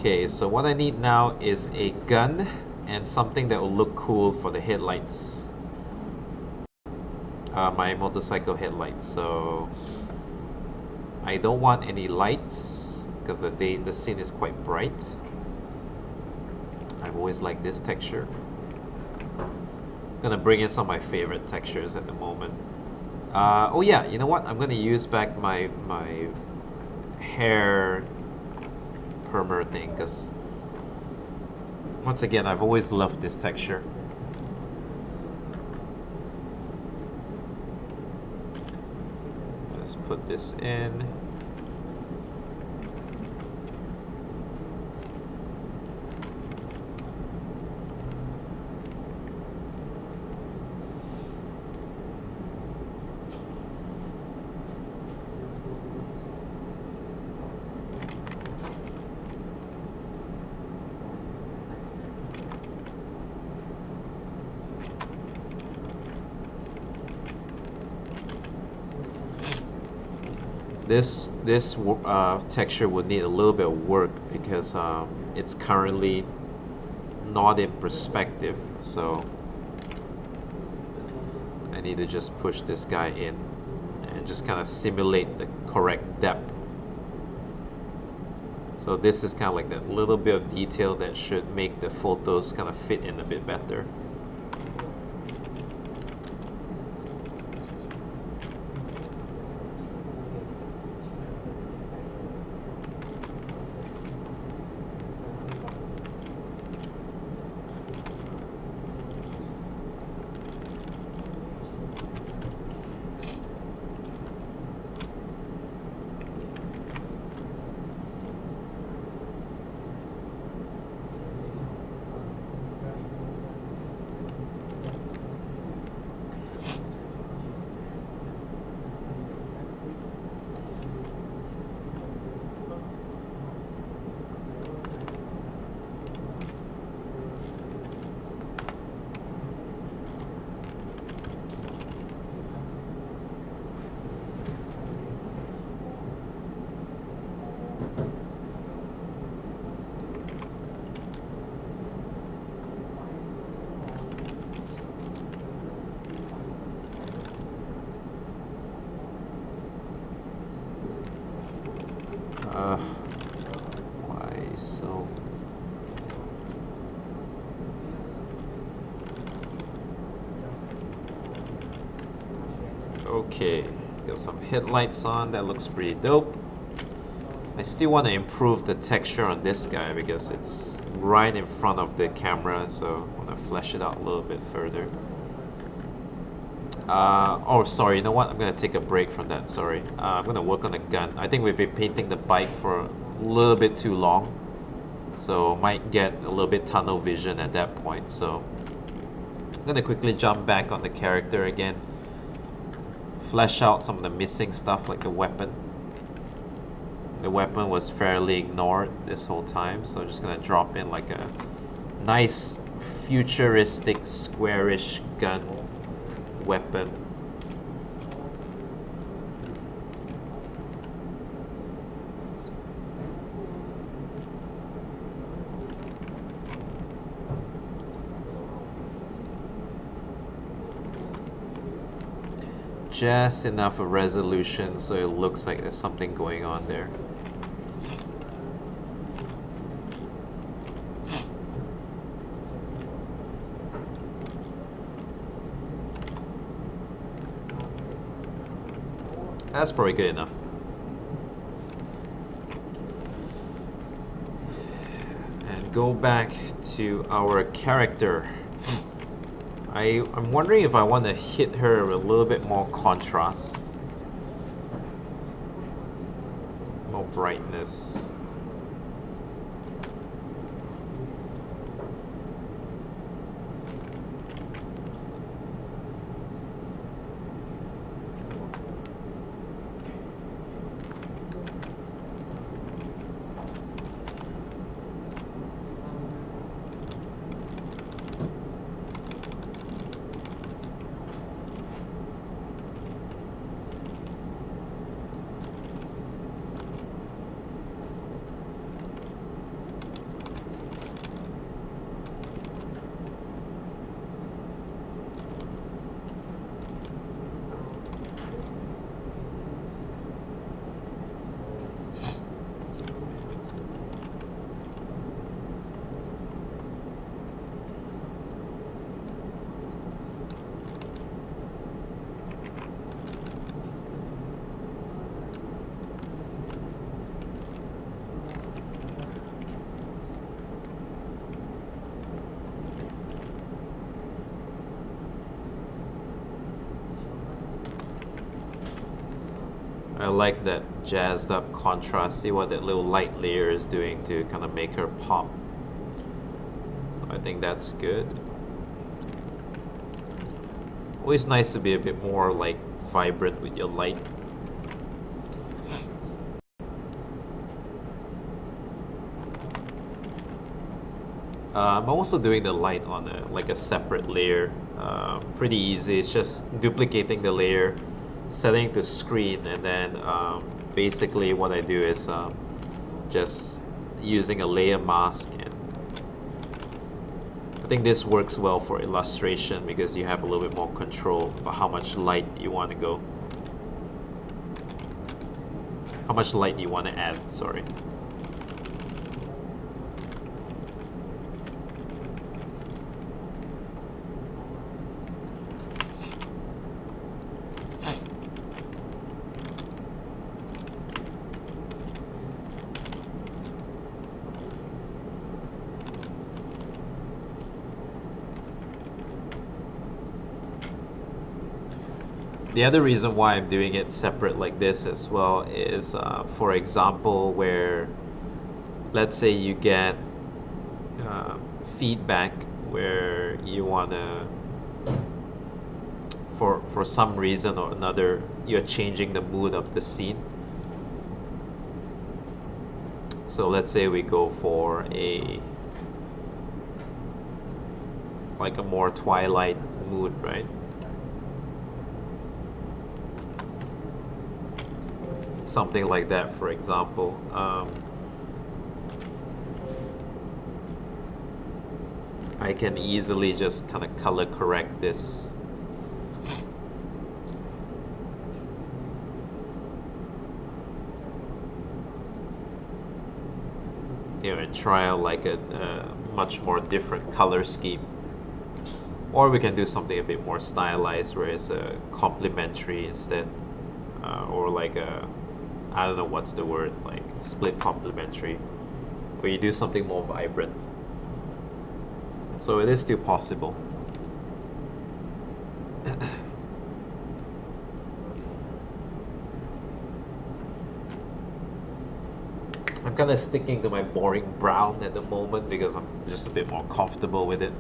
A: Okay, so what I need now is a gun and something that will look cool for the headlights. My motorcycle headlights. So I don't want any lights because the scene is quite bright. I've always liked this texture. I'm gonna bring in some of my favorite textures at the moment. Oh yeah, you know what? I'm gonna use back my hair permer thing, because once again I've always loved this texture. Let's put this in. This texture would need a little bit of work because it's currently not in perspective, so I need to just push this guy in and just kind of simulate the correct depth. So this is kind of like that little bit of detail that should make the photos kind of fit in a bit better. Why so? Okay, got some headlights on, that looks pretty dope. I still want to improve the texture on this guy because it's right in front of the camera, so I want to flesh it out a little bit further. Oh, sorry, you know what? I'm going to take a break from that, sorry. I'm going to work on the gun. I think we've been painting the bike for a little bit too long, so might get a little bit tunnel vision at that point. So I'm going to quickly jump back on the character again, flesh out some of the missing stuff like the weapon. The weapon was fairly ignored this whole time, so I'm just going to drop in like a nice futuristic squarish gun weapon. Just enough of resolution so it looks like there's something going on there. That's probably good enough. And go back to our character. I'm wondering if I want to hit her with a little bit more contrast. More brightness. I like that jazzed up contrast. See what that little light layer is doing to kind of make her pop. So I think that's good. Always nice to be a bit more like vibrant with your light. I'm also doing the light on like a separate layer. Pretty easy. It's just duplicating the layer, setting to screen, and then basically what I do is just using a layer mask, and I think this works well for illustration because you have a little bit more control about how much light you want to go. How much light you want to add, sorry. The other reason why I'm doing it separate like this as well is, for example, where let's say you get feedback where you want to, for some reason or another, you're changing the mood of the scene. So let's say we go for like a more twilight mood, right? Something like that, for example. I can easily just kind of color correct this. You know, and try out like a much more different color scheme. Or we can do something a bit more stylized where it's a complementary instead. Or like a, I don't know what's the word, like split complementary, where you do something more vibrant. So it is still possible. I'm kind of sticking to my boring brown at the moment because I'm just a bit more comfortable with it.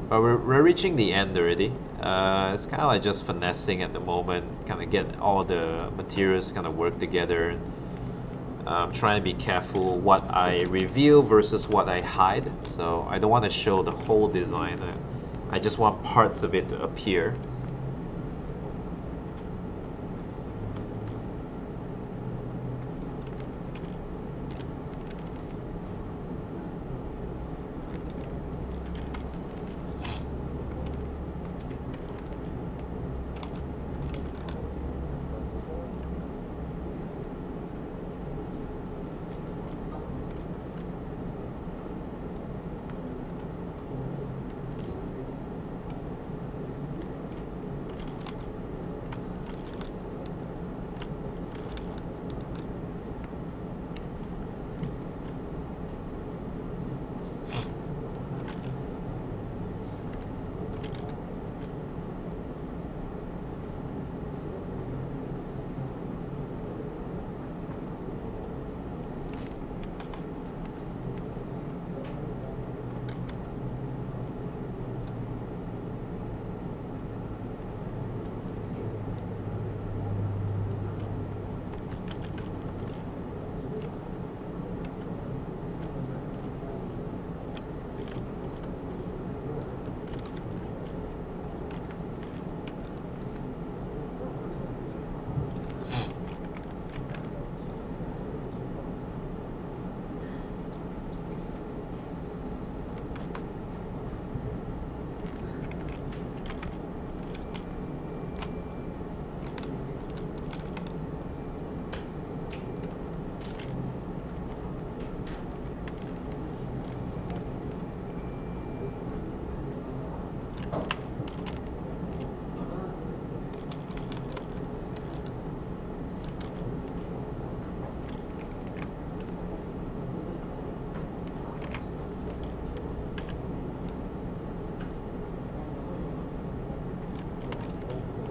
A: But we're reaching the end already. It's kind of like just finessing at the moment, kind of get all the materials kind of work together. I'm trying to be careful what I reveal versus what I hide. So I don't want to show the whole design. I just want parts of it to appear.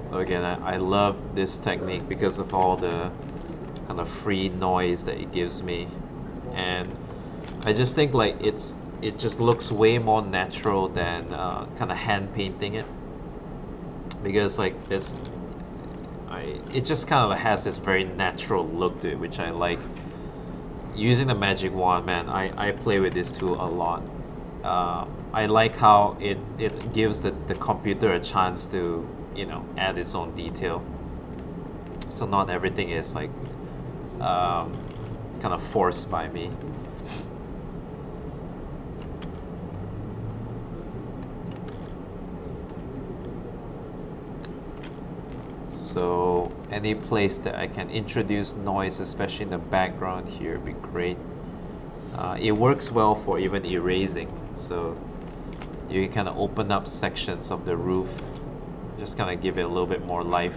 A: So again, I love this technique because of all the kind of free noise that it gives me, and I just think like it just looks way more natural than kind of hand painting it, because like this, it just kind of has this very natural look to it, which I like. Using the magic wand, man, I play with this tool a lot. I like how it gives the computer a chance to, add its own detail. So not everything is like kind of forced by me. So any place that I can introduce noise, especially in the background here, would be great. It works well for even erasing. So you can kind of open up sections of the roof, just kind of give it a little bit more life.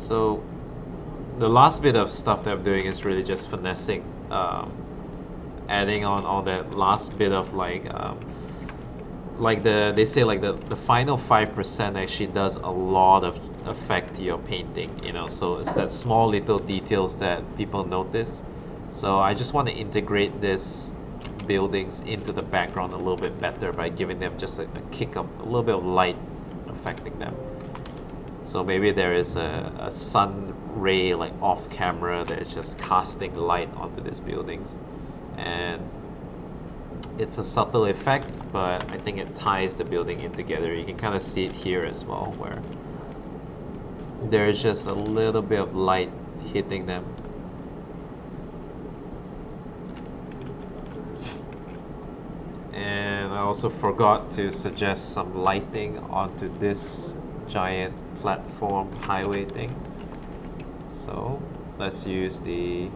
A: So the last bit of stuff that I'm doing is really just finessing, adding on all that last bit of like they say like the final 5% actually does a lot of effect to your painting, you know. So it's that small little details that people notice. So I just want to integrate this buildings into the background a little bit better by giving them just a kick of a little bit of light affecting them. So maybe there is a sun ray like off camera that is just casting light onto these buildings, and it's a subtle effect, but I think it ties the building in together. You can kind of see it here as well, where there's just a little bit of light hitting them. And I also forgot to suggest some lighting onto this giant platform highway thing. So let's use the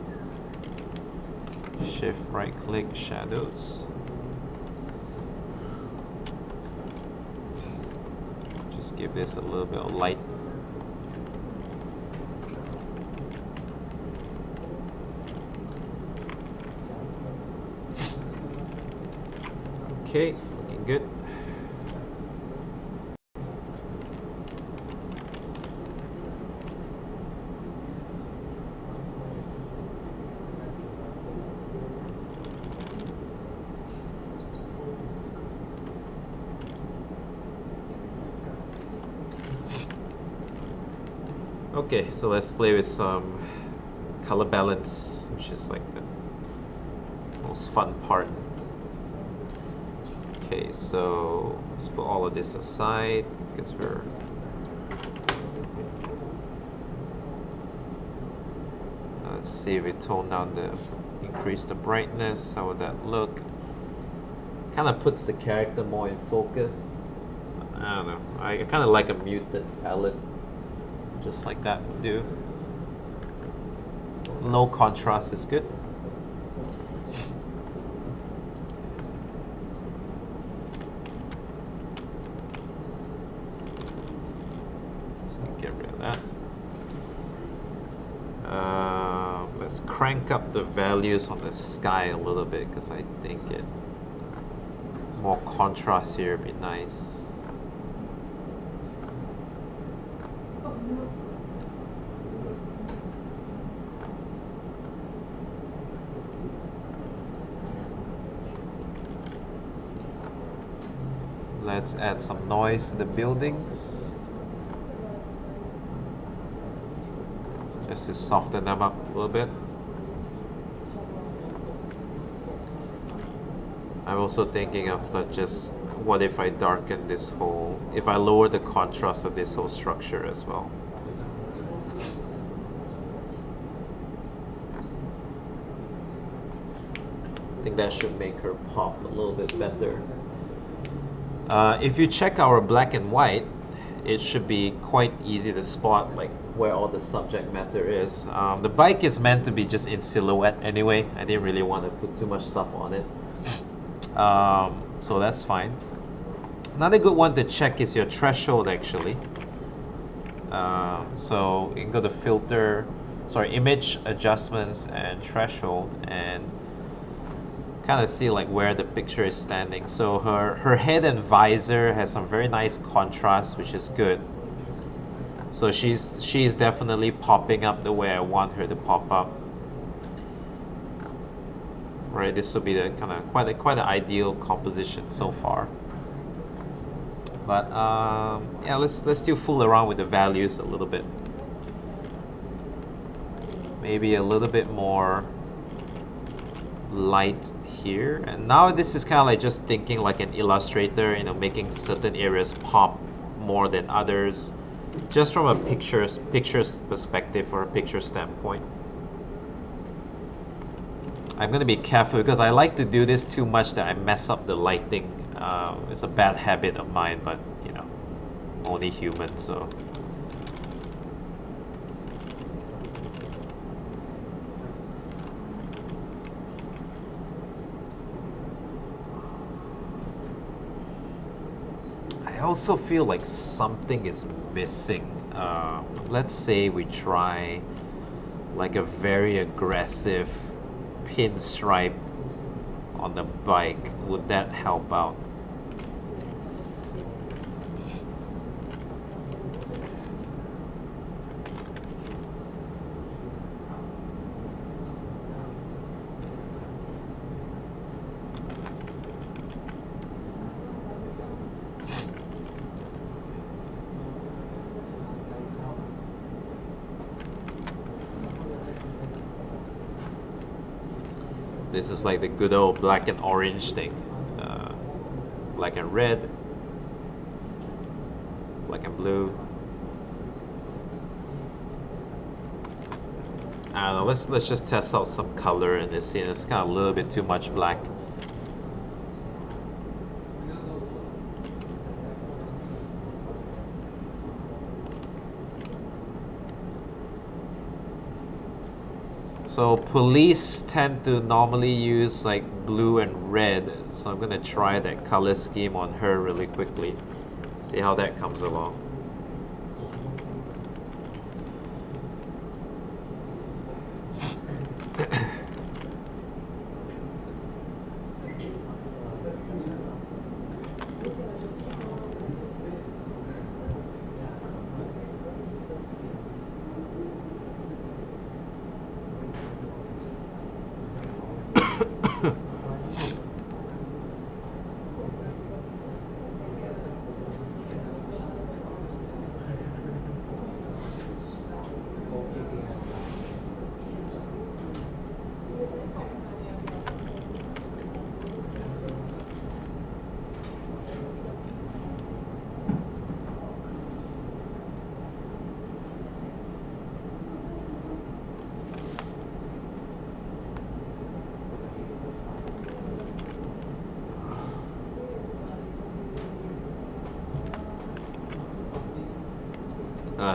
A: shift right click shadows. Just give this a little bit of light. Okay, looking good. Okay, so let's play with some color balance, which is like the most fun part. Okay, so let's put all of this aside because let's see if we tone down increase the brightness. How would that look? Kind of puts the character more in focus. I don't know. I kind of like a muted palette. Just like that would do. Low contrast is good. So get rid of that. Let's crank up the values on the sky a little bit because I think more contrast here would be nice. Let's add some noise to the buildings, just to soften them up a little bit. I'm also thinking of just what if I darken this whole, if I lower the contrast of this whole structure as well. I think that should make her pop a little bit better. If you check our black and white, it should be quite easy to spot like where all the subject matter is. The bike is meant to be just in silhouette anyway. I didn't really want to put too much stuff on it. So that's fine. Another good one to check is your threshold actually. So you can go to filter, image adjustments and threshold, and kind of see like where the picture is standing. So her head and visor has some very nice contrast, which is good. So she's definitely popping up the way I want her to pop up. Right, this will be the kind of quite an ideal composition so far. But yeah, let's still fool around with the values a little bit. Maybe a little bit more light here. And now this is kind of like just thinking like an illustrator, you know, making certain areas pop more than others, just from a picture's perspective or a picture standpoint. I'm going to be careful because I like to do this too much that I mess up the lighting. It's a bad habit of mine, but you know, only human, so. I also feel like something is missing let's say we try like a very aggressive pinstripe on the bike. Would that help out? This is like the good old black and orange thing. Black and red, black and blue. I don't know, let's just test out some color in this scene. It's kind of a little bit too much black. So police tend to normally use like blue and red, so I'm gonna try that color scheme on her really quickly. See how that comes along.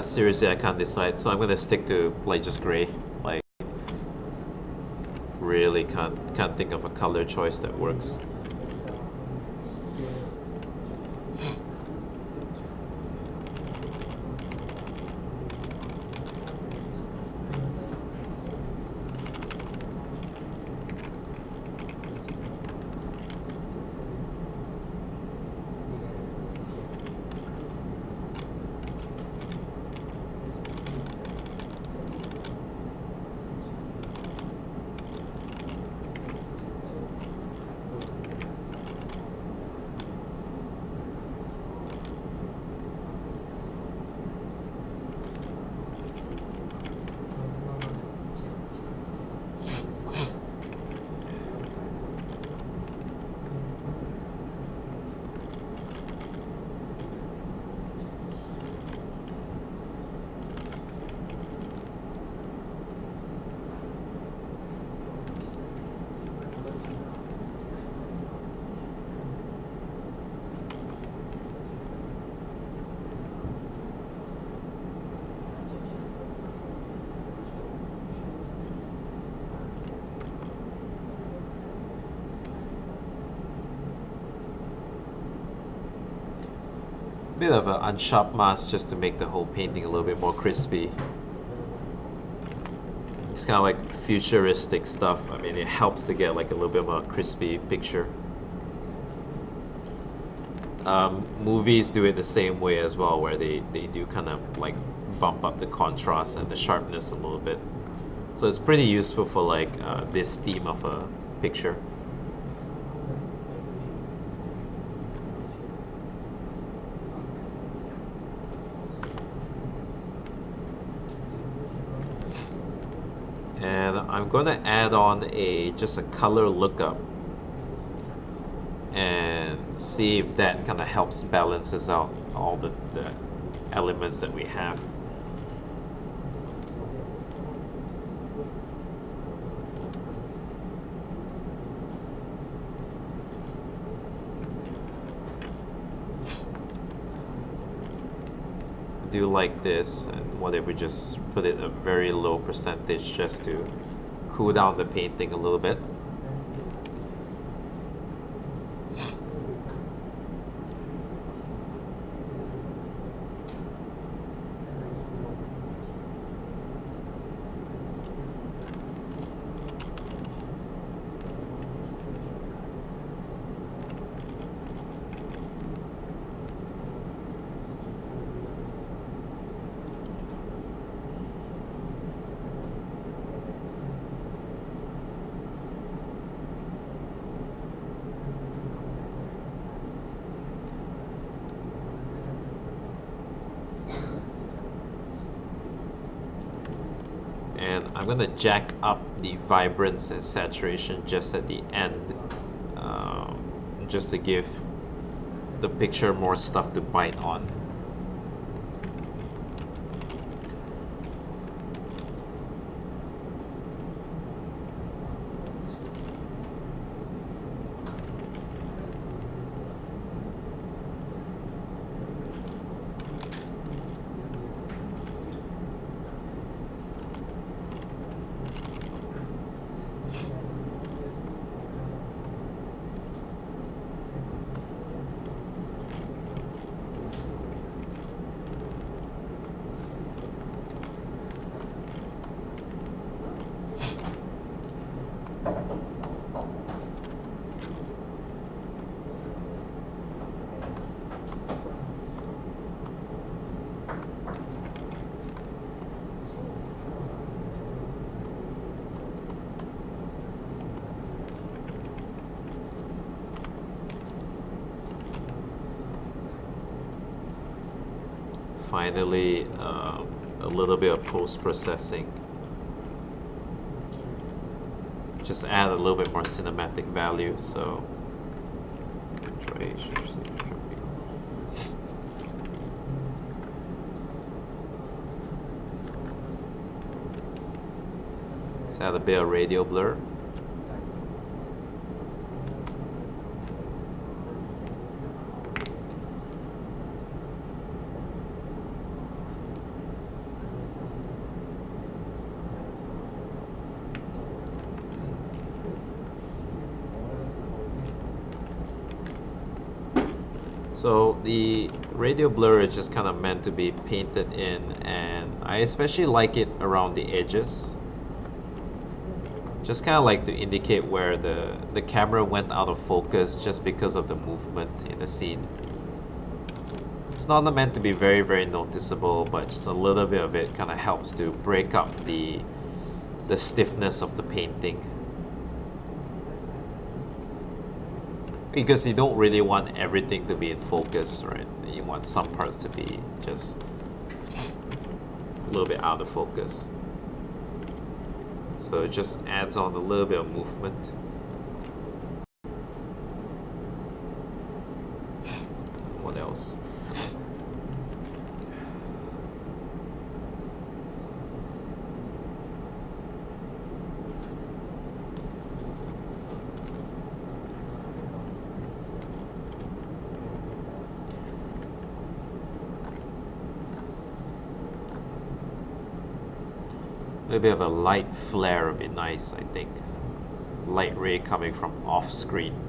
A: Seriously, I can't decide, so I'm gonna stick to like just gray. Like, really can't think of a color choice that works. Bit of an unsharp mask just to make the whole painting a little bit more crispy. It's kind of like futuristic stuff. I mean, it helps to get like a little bit more crispy picture. Movies do it the same way as well, where they do kind of like bump up the contrast and the sharpness a little bit. So it's pretty useful for like this theme of a picture. And I'm gonna add on just a color lookup and see if that kind of helps balances out all the elements that we have. Do like this, and what if we just put it a very low percentage just to cool down the painting a little bit. going to jack up the vibrance and saturation just at the end, just to give the picture more stuff to bite on. Finally, a little bit of post-processing. Just add a little bit more cinematic value. So, let's add a bit of radial blur. So the radial blur is just kind of meant to be painted in, and I especially like it around the edges. Just kind of like to indicate where the camera went out of focus just because of the movement in the scene. It's not meant to be very, very noticeable, but just a little bit of it kind of helps to break up the stiffness of the painting. Because you don't really want everything to be in focus, right? You want some parts to be just a little bit out of focus. So it just adds on a little bit of movement. What else? A bit of a light flare would be nice, I think. Light ray coming from off screen.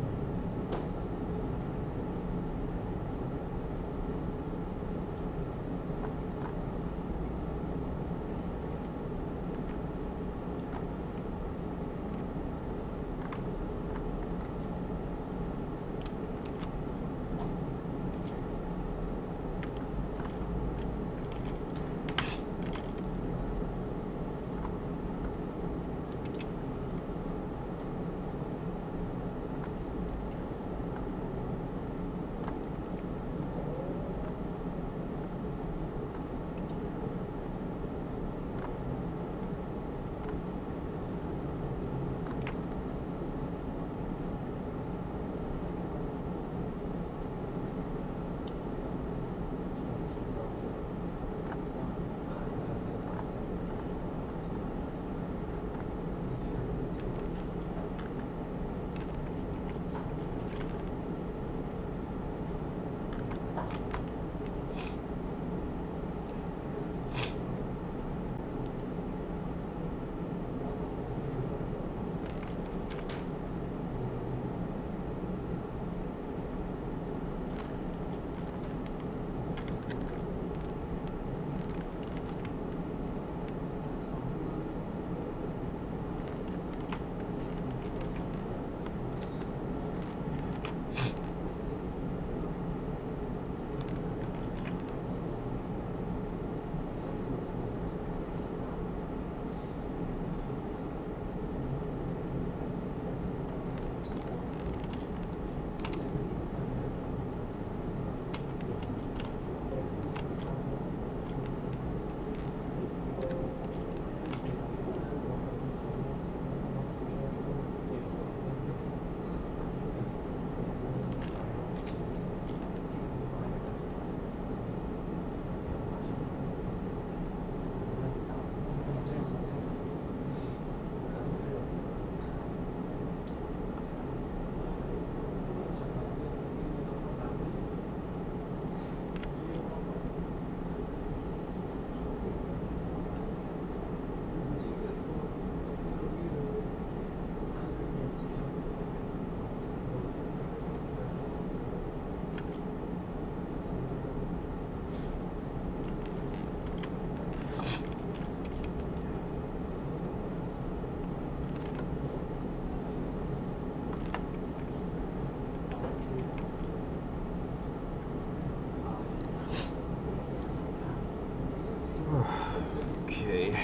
A: Okay.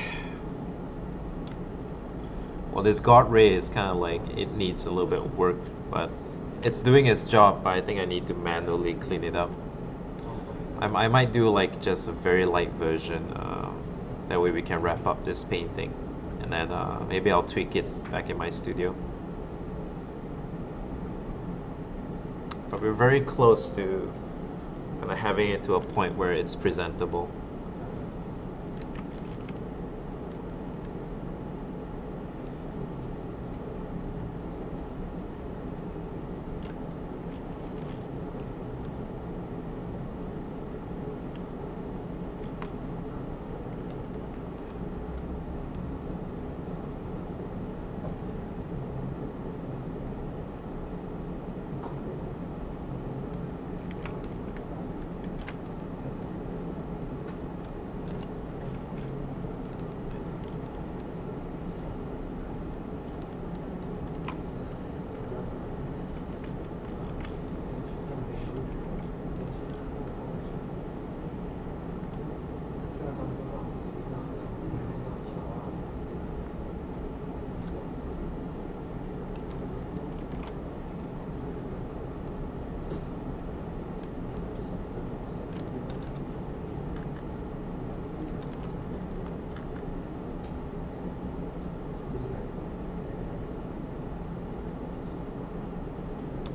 A: Well, this guard ray is kind of like, it needs a little bit of work, but it's doing its job, but I think I need to manually clean it up. I might do like just a very light version, that way we can wrap up this painting, and then maybe I'll tweak it back in my studio. But we're very close to kind of having it to a point where it's presentable.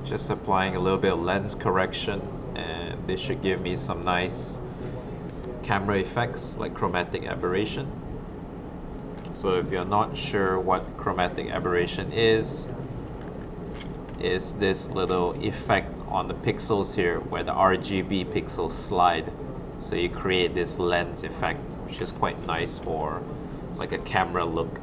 A: Just applying a little bit of lens correction, and this should give me some nice camera effects like chromatic aberration. So if you're not sure what chromatic aberration is this little effect on the pixels here where the RGB pixels slide. So you create this lens effect, which is quite nice for like a camera look.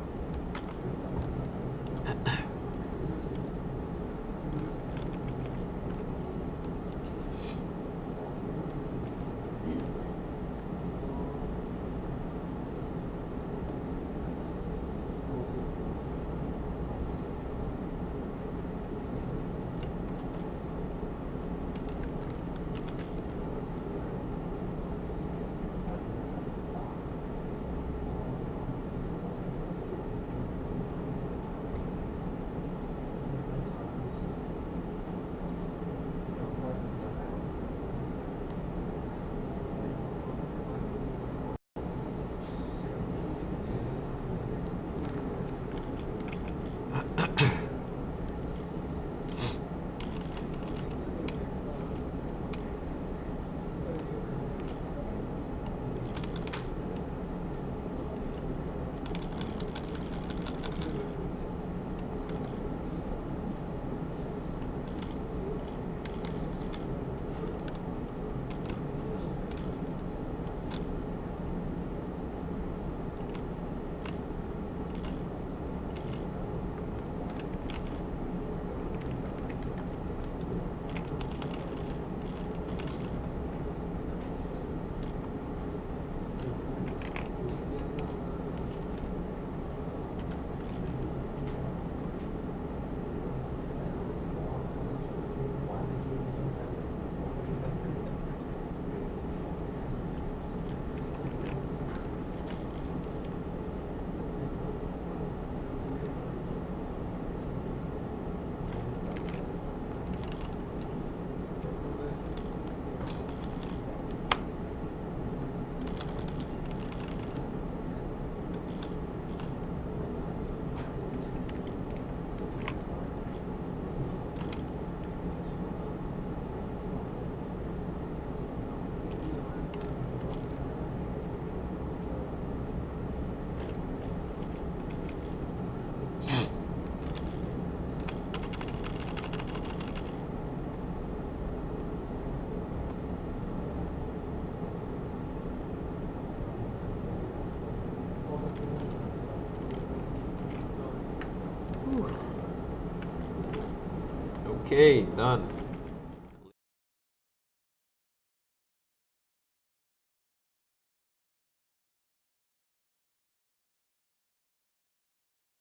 A: Okay, done.